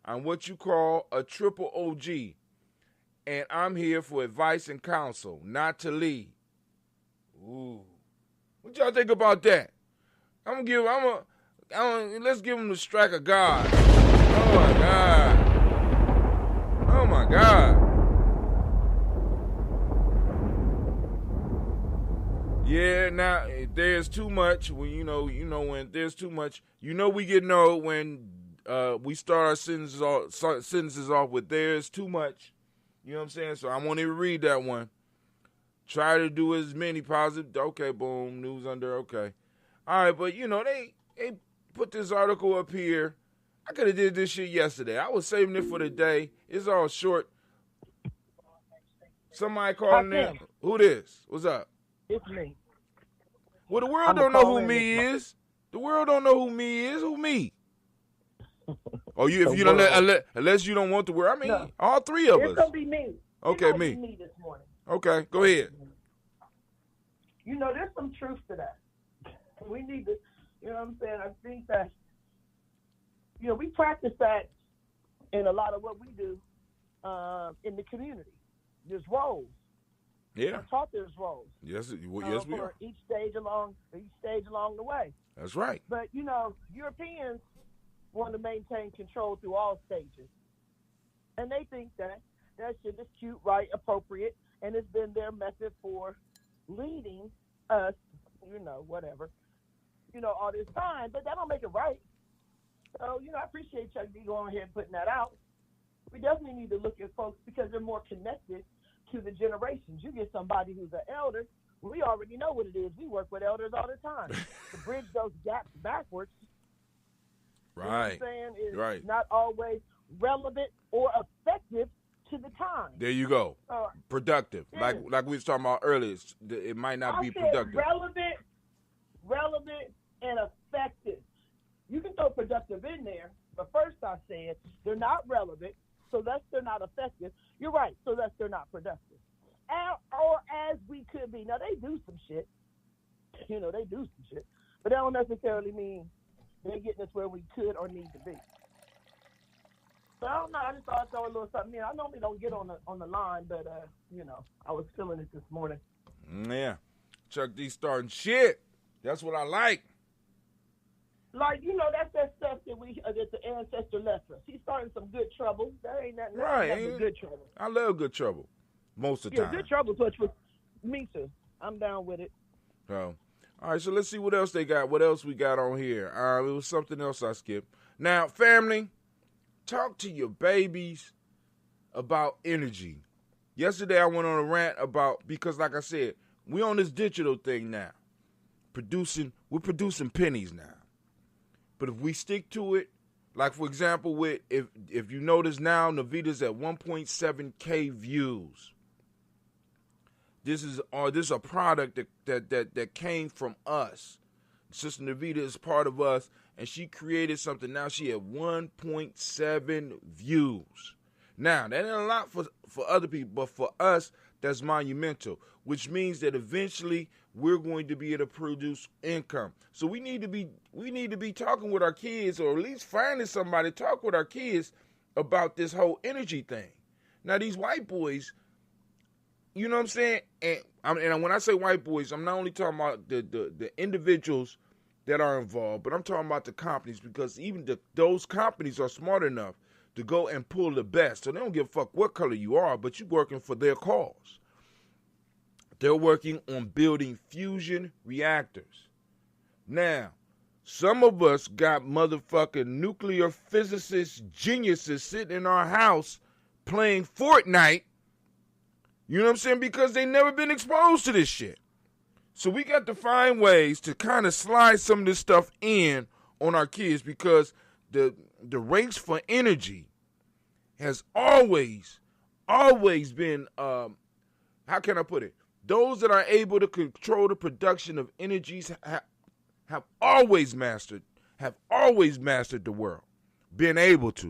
I'm what you call a triple OG, and I'm here for advice and counsel, not to lead. Ooh. What y'all think about that? Let's give him the strike of God. Oh my God. Oh my God. Yeah, now there's too much. When you know when there's too much. We get when we start our sentences off with "there's too much." You know what I'm saying? So I won't even read that one. Try to do as many positive. Okay, boom, news under. Okay, all right, but they put this article up here. I could have did this shit yesterday. I was saving it for the day. It's all short. Somebody calling in. Who this? What's up? It's me. Well, the world don't know who me is. The world don't know who me is. Who me? Oh, if you don't unless you don't want the word. I mean, no. All three of us. It's gonna be me. Okay, me. Me this morning. Okay, go ahead. There's some truth to that. We need to. You know what I'm saying? I think that. We practice that in a lot of what we do in the community. There's roles. Yeah. We're taught there's roles. Yes, we are. Each stage along the way. That's right. But Europeans want to maintain control through all stages, and they think that shit is cute, right, appropriate, and it's been their method for leading us. Whatever. All this time, but that don't make it right. So, I appreciate Chuck D going ahead and putting that out. We definitely need to look at folks because they're more connected to the generations. You get somebody who's an elder, we already know what it is. We work with elders all the time. To bridge those gaps backwards, right? You know what I'm saying, is not always relevant or effective to the time. There you go. Productive. Yeah. Like we was talking about earlier, it might not be productive. Relevant and effective. You can throw productive in there, but first I said they're not relevant, so thus they're not effective. You're right, so thus they're not productive. Or as we could be. Now, they do some shit. They do some shit. But that don't necessarily mean they're getting us where we could or need to be. So I don't know. I just thought I'd throw a little something in. I normally don't get on the line, but, I was feeling it this morning. Yeah. Chuck D starting shit. That's what I like. Like, that's that stuff that the ancestor left us. He's starting some good trouble. That ain't nothing but good trouble. I love good trouble most of the time. Yeah, good trouble. Me too. I'm down with it. So, all right, so let's see what else they got. What else we got on here? It was something else I skipped. Now, family, talk to your babies about energy. Yesterday I went on a rant because like I said, we on this digital thing now. We're producing pennies now. But if we stick to it, like for example, if you notice now, Navita's at 1.7K views. This is a product that came from us. Sister Navita is part of us, and she created something. Now she at 1.7 views. Now that ain't a lot for other people, but for us, that's monumental. Which means that eventually we're going to be able to produce income. So we need to be talking with our kids, or at least finding somebody to talk with our kids about this whole energy thing. Now these white boys, you know what I'm saying? And when I say white boys, I'm not only talking about the individuals that are involved, but I'm talking about the companies, because even those companies are smart enough to go and pull the best. So they don't give a fuck what color you are, but you're working for their cause. They're working on building fusion reactors. Now, some of us got motherfucking nuclear physicist geniuses sitting in our house playing Fortnite. You know what I'm saying? Because they never been exposed to this shit. So we got to find ways to kind of slide some of this stuff in on our kids, because the race for energy has always been, how can I put it? Those that are able to control the production of energies have always mastered the world. Been able to.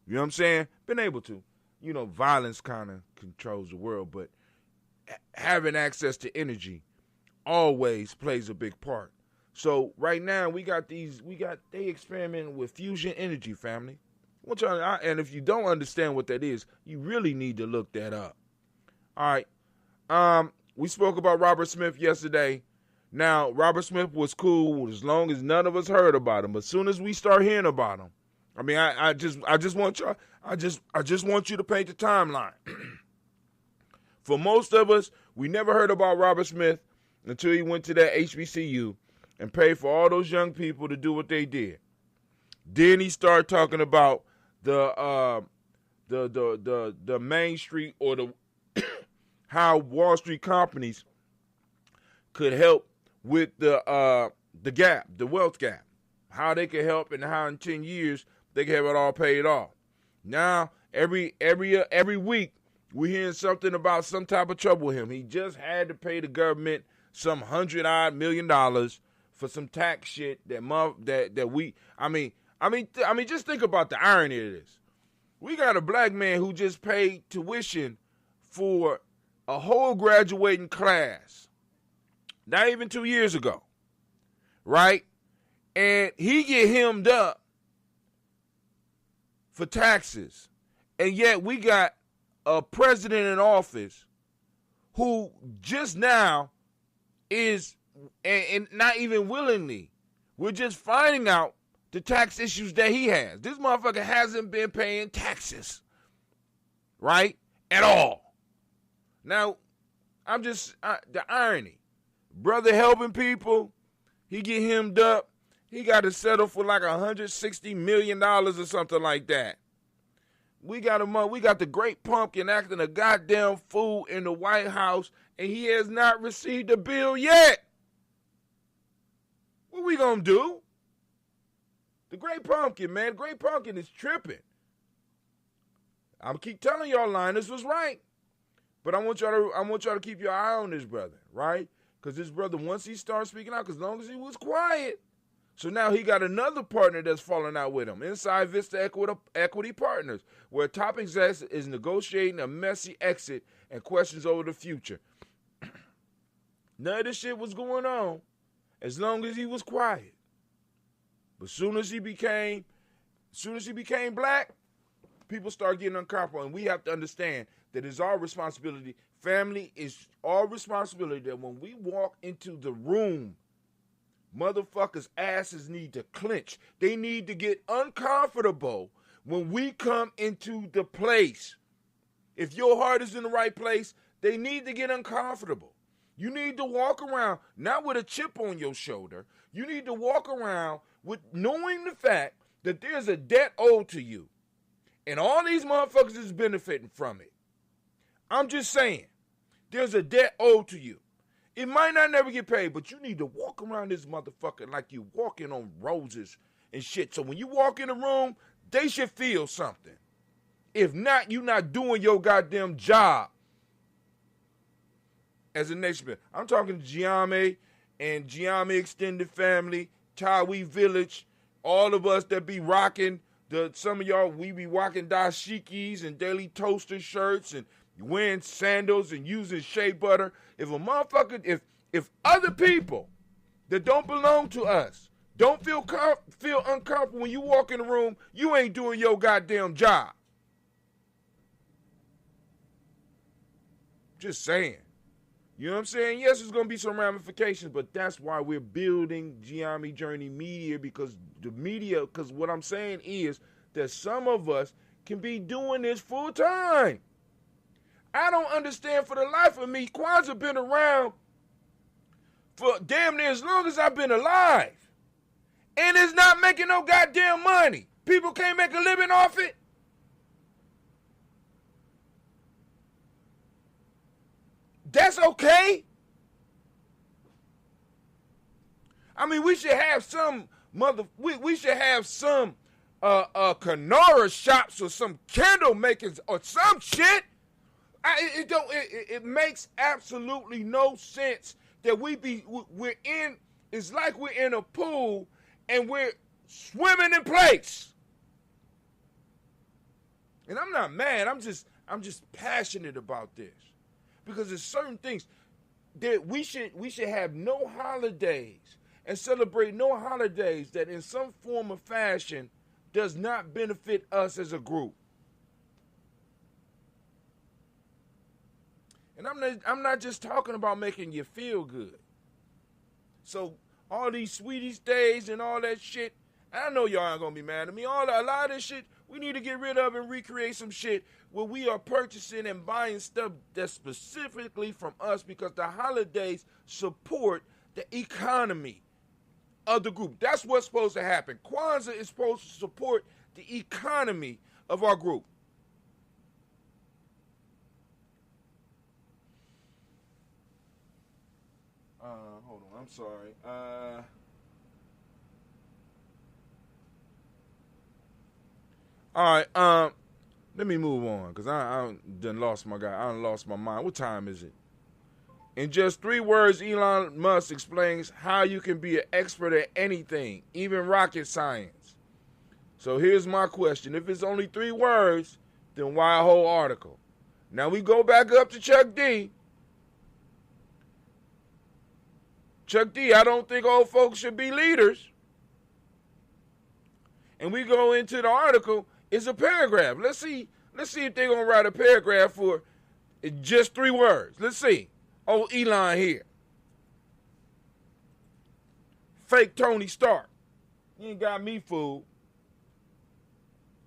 You know what I'm saying? Been able to. You know, violence kind of controls the world, but having access to energy always plays a big part. So right now they experimenting with fusion energy, family. And if you don't understand what that is, you really need to look that up. All right. We spoke about Robert Smith yesterday. Now, Robert Smith was cool as long as none of us heard about him. But as soon as we start hearing about him, I mean, I just want you to paint the timeline. For most of us, we never heard about Robert Smith until he went to that HBCU and paid for all those young people to do what they did. Then he started talking about the Main Street, or the how Wall Street companies could help with the gap, the wealth gap, how they could help, and how in 10 years they can have it all paid off. Now every week we're hearing something about some type of trouble with him. He just had to pay the government some $100-odd million for some tax shit just think about the irony of this. We got a black man who just paid tuition for a whole graduating class, not even 2 years ago, right? And he get hemmed up for taxes. And yet we got a president in office who just now is, and not even willingly, we're just finding out the tax issues that he has. This motherfucker hasn't been paying taxes, right? At all. Now, the irony. Brother helping people, he get hemmed up. He got to settle for like $160 million or something like that. We got the great pumpkin acting a goddamn fool in the White House, and he has not received a bill yet. What we gonna do? The great pumpkin, man. The great pumpkin is tripping. I'm keep telling y'all, Linus was right. But I want y'all to keep your eye on this brother, right? Because this brother, once he starts speaking out, because as long as he was quiet, so now he got another partner that's falling out with him. Inside Vista Equity Partners, where top execs is negotiating a messy exit and questions over the future. None of this shit was going on as long as he was quiet. But soon as he became black, people start getting uncomfortable, and we have to understand that it's our responsibility. Family is our responsibility that when we walk into the room, motherfuckers' asses need to clench. They need to get uncomfortable when we come into the place. If your heart is in the right place, they need to get uncomfortable. You need to walk around, not with a chip on your shoulder. You need to walk around with knowing the fact that there's a debt owed to you. And all these motherfuckers is benefiting from it. I'm just saying, there's a debt owed to you. It might not never get paid, but you need to walk around this motherfucker like you walking on roses and shit. So when you walk in the room, they should feel something. If not, you're not doing your goddamn job as a nation. I'm talking to Gye-Nyame and Gye-Nyame extended family, Tawi village, all of us that be rocking, some of y'all, we be rocking dashikis and daily toaster shirts and wearing sandals and using shea butter. If a motherfucker, if other people that don't belong to us don't feel uncomfortable when you walk in the room, you ain't doing your goddamn job. Just saying. You know what I'm saying? Yes, there's going to be some ramifications, but that's why we're building Gye-Nyame Journey Media, because what I'm saying is that some of us can be doing this full time. I don't understand for the life of me. Kwanzaa been around for damn near as long as I've been alive. And it's not making no goddamn money. People can't make a living off it. That's okay. I mean, we should have some we should have some Canara shops or some candle makers or some shit. It makes absolutely no sense that we're in. It's like we're in a pool and we're swimming in place. And I'm not mad. I'm just passionate about this. Because there's certain things that we should have no holidays and celebrate no holidays that in some form or fashion does not benefit us as a group. And I'm not just talking about making you feel good. So all these Sweeties days and all that shit, I know y'all aren't gonna be mad at me. A lot of this shit we need to get rid of and recreate some shit where we are purchasing and buying stuff that's specifically from us, because the holidays support the economy of the group. That's what's supposed to happen. Kwanzaa is supposed to support the economy of our group. Hold on, I'm sorry. All right, let me move on, because I done lost my guy. I done lost my mind. What time is it? In just 3 words, Elon Musk explains how you can be an expert at anything, even rocket science. So here's my question. If it's only 3 words, then why a whole article? Now we go back up to Chuck D. Chuck D, I don't think old folks should be leaders. And we go into the article. It's a paragraph. Let's see if they're going to write a paragraph for just 3 words. Let's see. Oh, Elon here. Fake Tony Stark. You ain't got me fooled.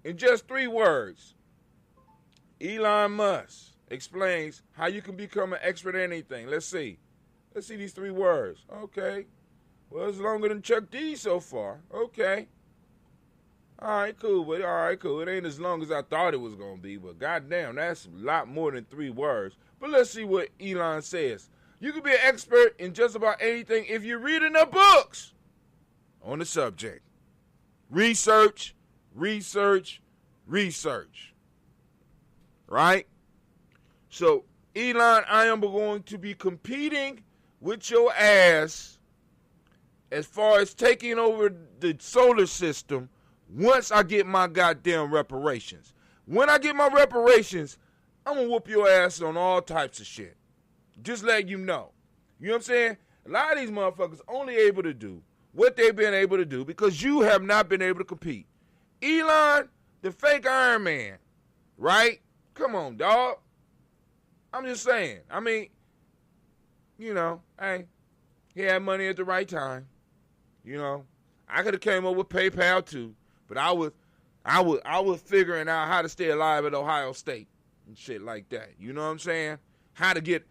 In just 3 words, Elon Musk explains how you can become an expert at anything. Let's see these 3 words. Okay. Well, it's longer than Chuck D so far. Okay. All right, cool, but all right, cool. It ain't as long as I thought it was going to be, but goddamn, that's a lot more than 3 words. But let's see what Elon says. You can be an expert in just about anything if you read enough books on the subject. Research, research, research. Right? So, Elon, I am going to be competing with your ass as far as taking over the solar system once I get my goddamn reparations. When I get my reparations, I'm going to whoop your ass on all types of shit. Just let you know. You know what I'm saying? A lot of these motherfuckers only able to do what they've been able to do because you have not been able to compete. Elon, the fake Iron Man, right? Come on, dog. I'm just saying. I mean, you know, hey, he had money at the right time. You know, I could have came up with PayPal too, but I was figuring out how to stay alive at Ohio State and shit like that. You know what I'm saying? How to get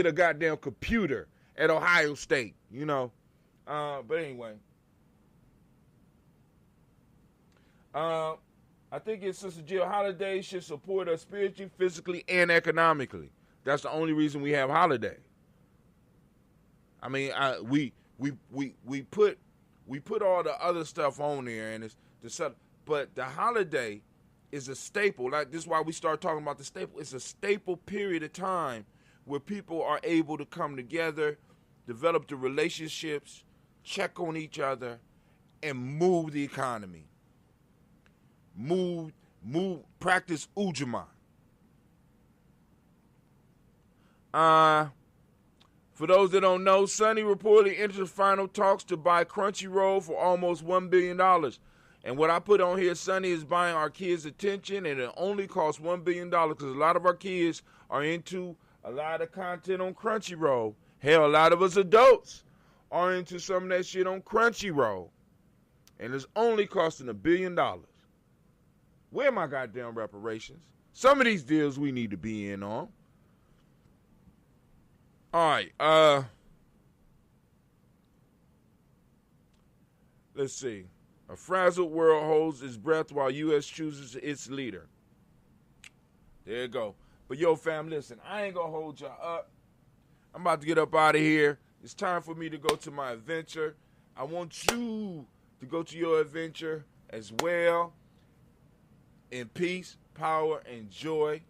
a goddamn computer at Ohio State. You know, but anyway. I think it's Sister Jill. Holidays should support us spiritually, physically, and economically. That's the only reason we have holidays. I mean, we put all the other stuff on there, and it's the stuff, but the holiday is a staple. Like, this is why we start talking about the staple. It's a staple period of time where people are able to come together, develop the relationships, check on each other, and move the economy. Practice Umoja. For those that don't know, Sonny reportedly entered the final talks to buy Crunchyroll for almost $1 billion. And what I put on here, Sonny is buying our kids' attention, and it only costs $1 billion because a lot of our kids are into a lot of content on Crunchyroll. Hell, a lot of us adults are into some of that shit on Crunchyroll. And it's only costing $1 billion. Where are my goddamn reparations? Some of these deals we need to be in on. All right, let's see. A frazzled world holds its breath while U.S. chooses its leader. There you go. But yo, fam, listen, I ain't gonna hold y'all up. I'm about to get up out of here. It's time for me to go to my adventure. I want you to go to your adventure as well. In peace, power, and joy,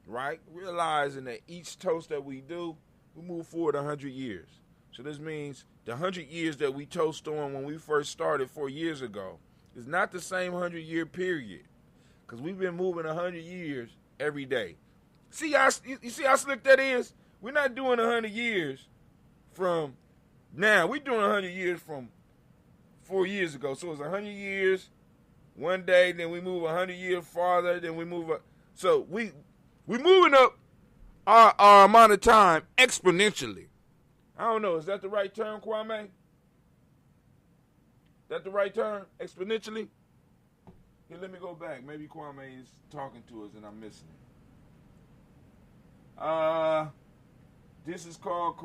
right? Realizing that each toast that we do, we move forward 100 years. So this means the 100 years that we toast on when we first started 4 years ago is not the same 100-year period, because we've been moving 100 years every day. You see how slick that is? We're not doing 100 years from now. We're doing 100 years from 4 years ago. So it's 100 years one day, then we move 100 years farther, then we move up. So we're moving up our amount of time exponentially. I don't know. Is that the right term, Kwame? That the right term? Exponentially? Here, let me go back. Maybe Kwame is talking to us and I'm missing it. This is called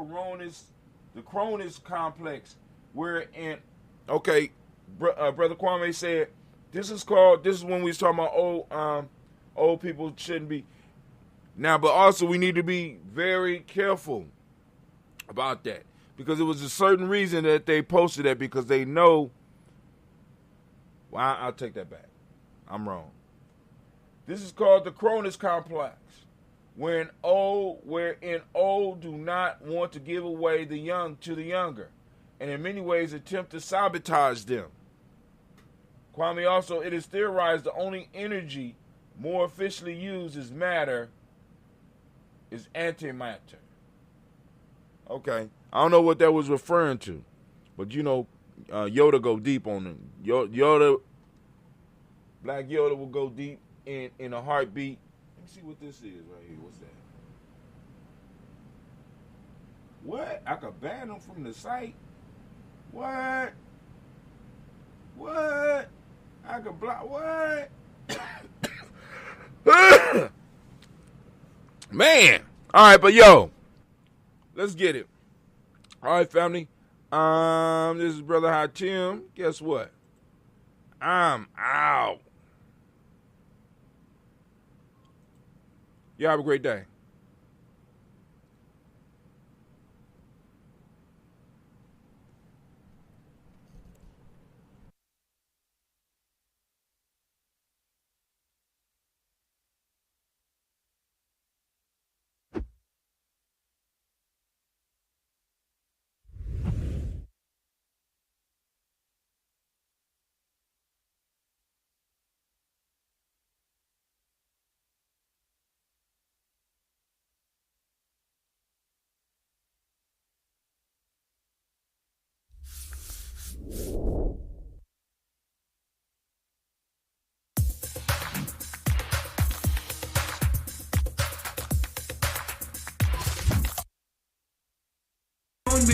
the Cronus complex. Okay, Brother Kwame said, this is when we was talking about old people shouldn't be. Now, but also we need to be very careful about that, because it was a certain reason that they posted that, because they know. Well, I'll take that back. I'm wrong. This is called the Cronus complex, wherein old do not want to give away the young to the younger, and in many ways attempt to sabotage them. Kwame also, it is theorized the only energy more officially used as matter is antimatter. Okay. I don't know what that was referring to, but you know, Yoda go deep on them. Yoda, Black Yoda will go deep in a heartbeat. Let me see what this is right here. What's that? What? I could ban them from the site? What? I could block, what? Man. All right, but yo, let's get it. All right, family. This is Brother Hatim. Guess what? I'm out. Y'all have a great day.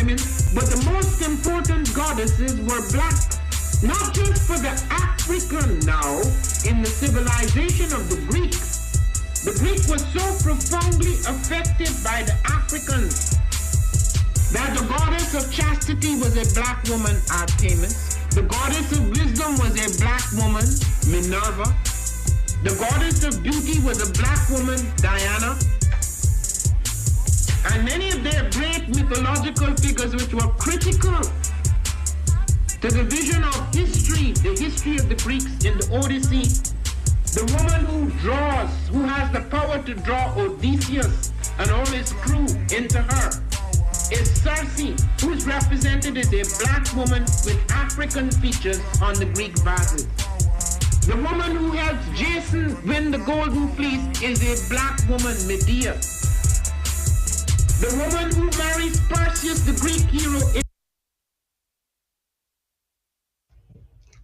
women, but the most important goddesses were black. Not just for the African now, in the civilization of the Greeks. The Greek was so profoundly affected by the Africans that the goddess of chastity was a black woman, Artemis. The goddess of wisdom was a black woman, Minerva. The goddess of beauty was a black woman, Diana. And many of their great mythological figures which were critical to the vision of history, the history of the Greeks in the Odyssey. The woman who draws, who has the power to draw Odysseus and all his crew into her, is Circe, who's represented as a black woman with African features on the Greek vases. The woman who helps Jason win the Golden Fleece is a black woman, Medea. The woman who marries Perseus, the Greek hero, is...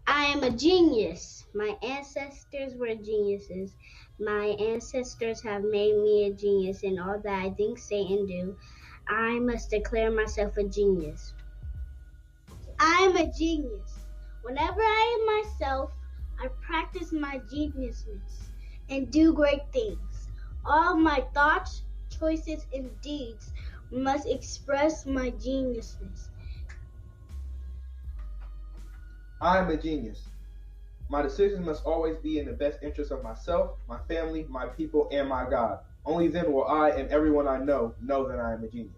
I am a genius. My ancestors were geniuses. My ancestors have made me a genius in all that I think, say, and do. I must declare myself a genius. I am a genius. Whenever I am myself, I practice my geniusness and do great things. All my thoughts, choices, and deeds must express my geniusness. I am a genius. My decisions must always be in the best interest of myself, my family, my people, and my God. Only then will I and everyone I know that I am a genius.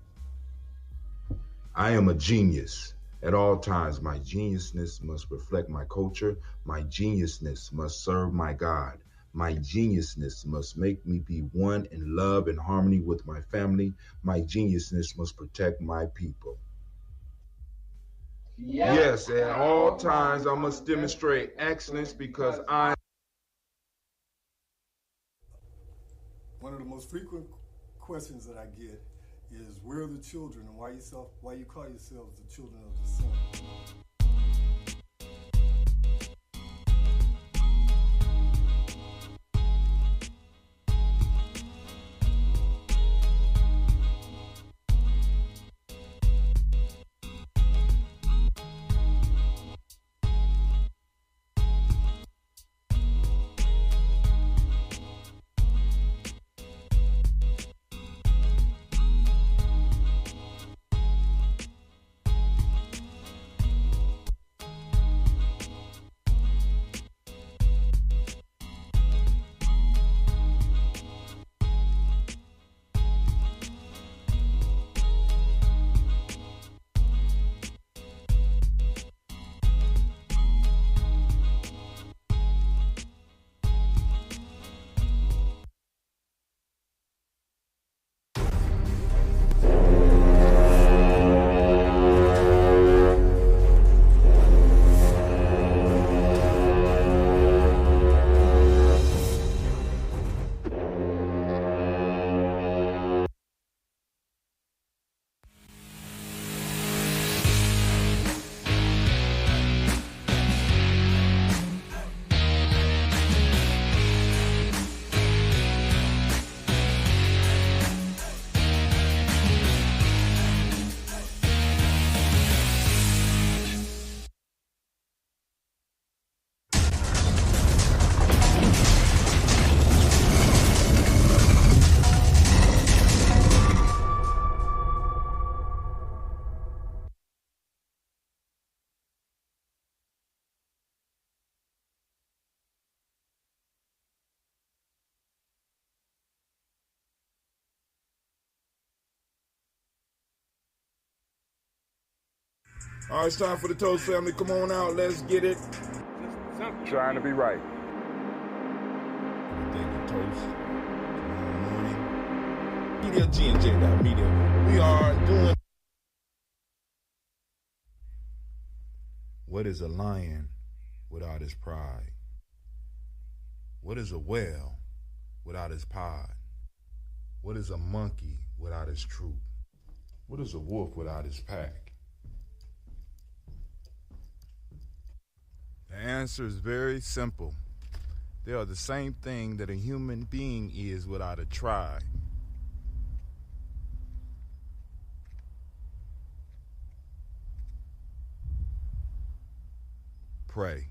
I am a genius. At all times, my geniusness must reflect my culture. My geniusness must serve my God. My geniusness must make me be one in love and harmony with my family. My geniusness must protect my people. Yes, at all times I must demonstrate excellence because I... One of the most frequent questions that I get is, where are the children, and why you call yourselves the children of the sun? All right, it's time for the Toast family. Come on out. Let's get it. Trying to be right. Daily Toast. Tomorrow morning. Media, G&J.media. We are doing... What is a lion without his pride? What is a whale without his pod? What is a monkey without his troop? What is a wolf without his pack? The answer is very simple. They are the same thing that a human being is without a tribe. pray.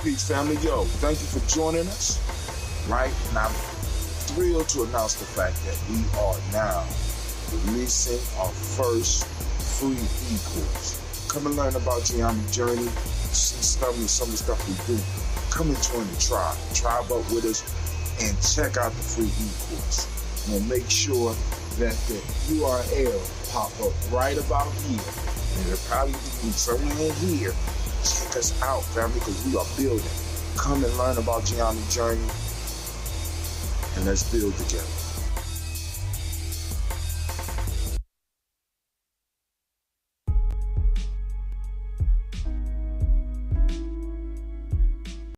Peace, family. Yo, thank you for joining us. Right? And I'm thrilled to announce the fact that we are now releasing our first free e-course. Come and learn about Gye-Nyame Journey, see some of the stuff we do. Come and join the tribe. Tribe up with us and check out the free e-course. We'll make sure that the URL pop up right about here. And it'll probably be somewhere in here. Check us out, family, because we are building. Come and learn about Gye-Nyame Journey, and let's build together.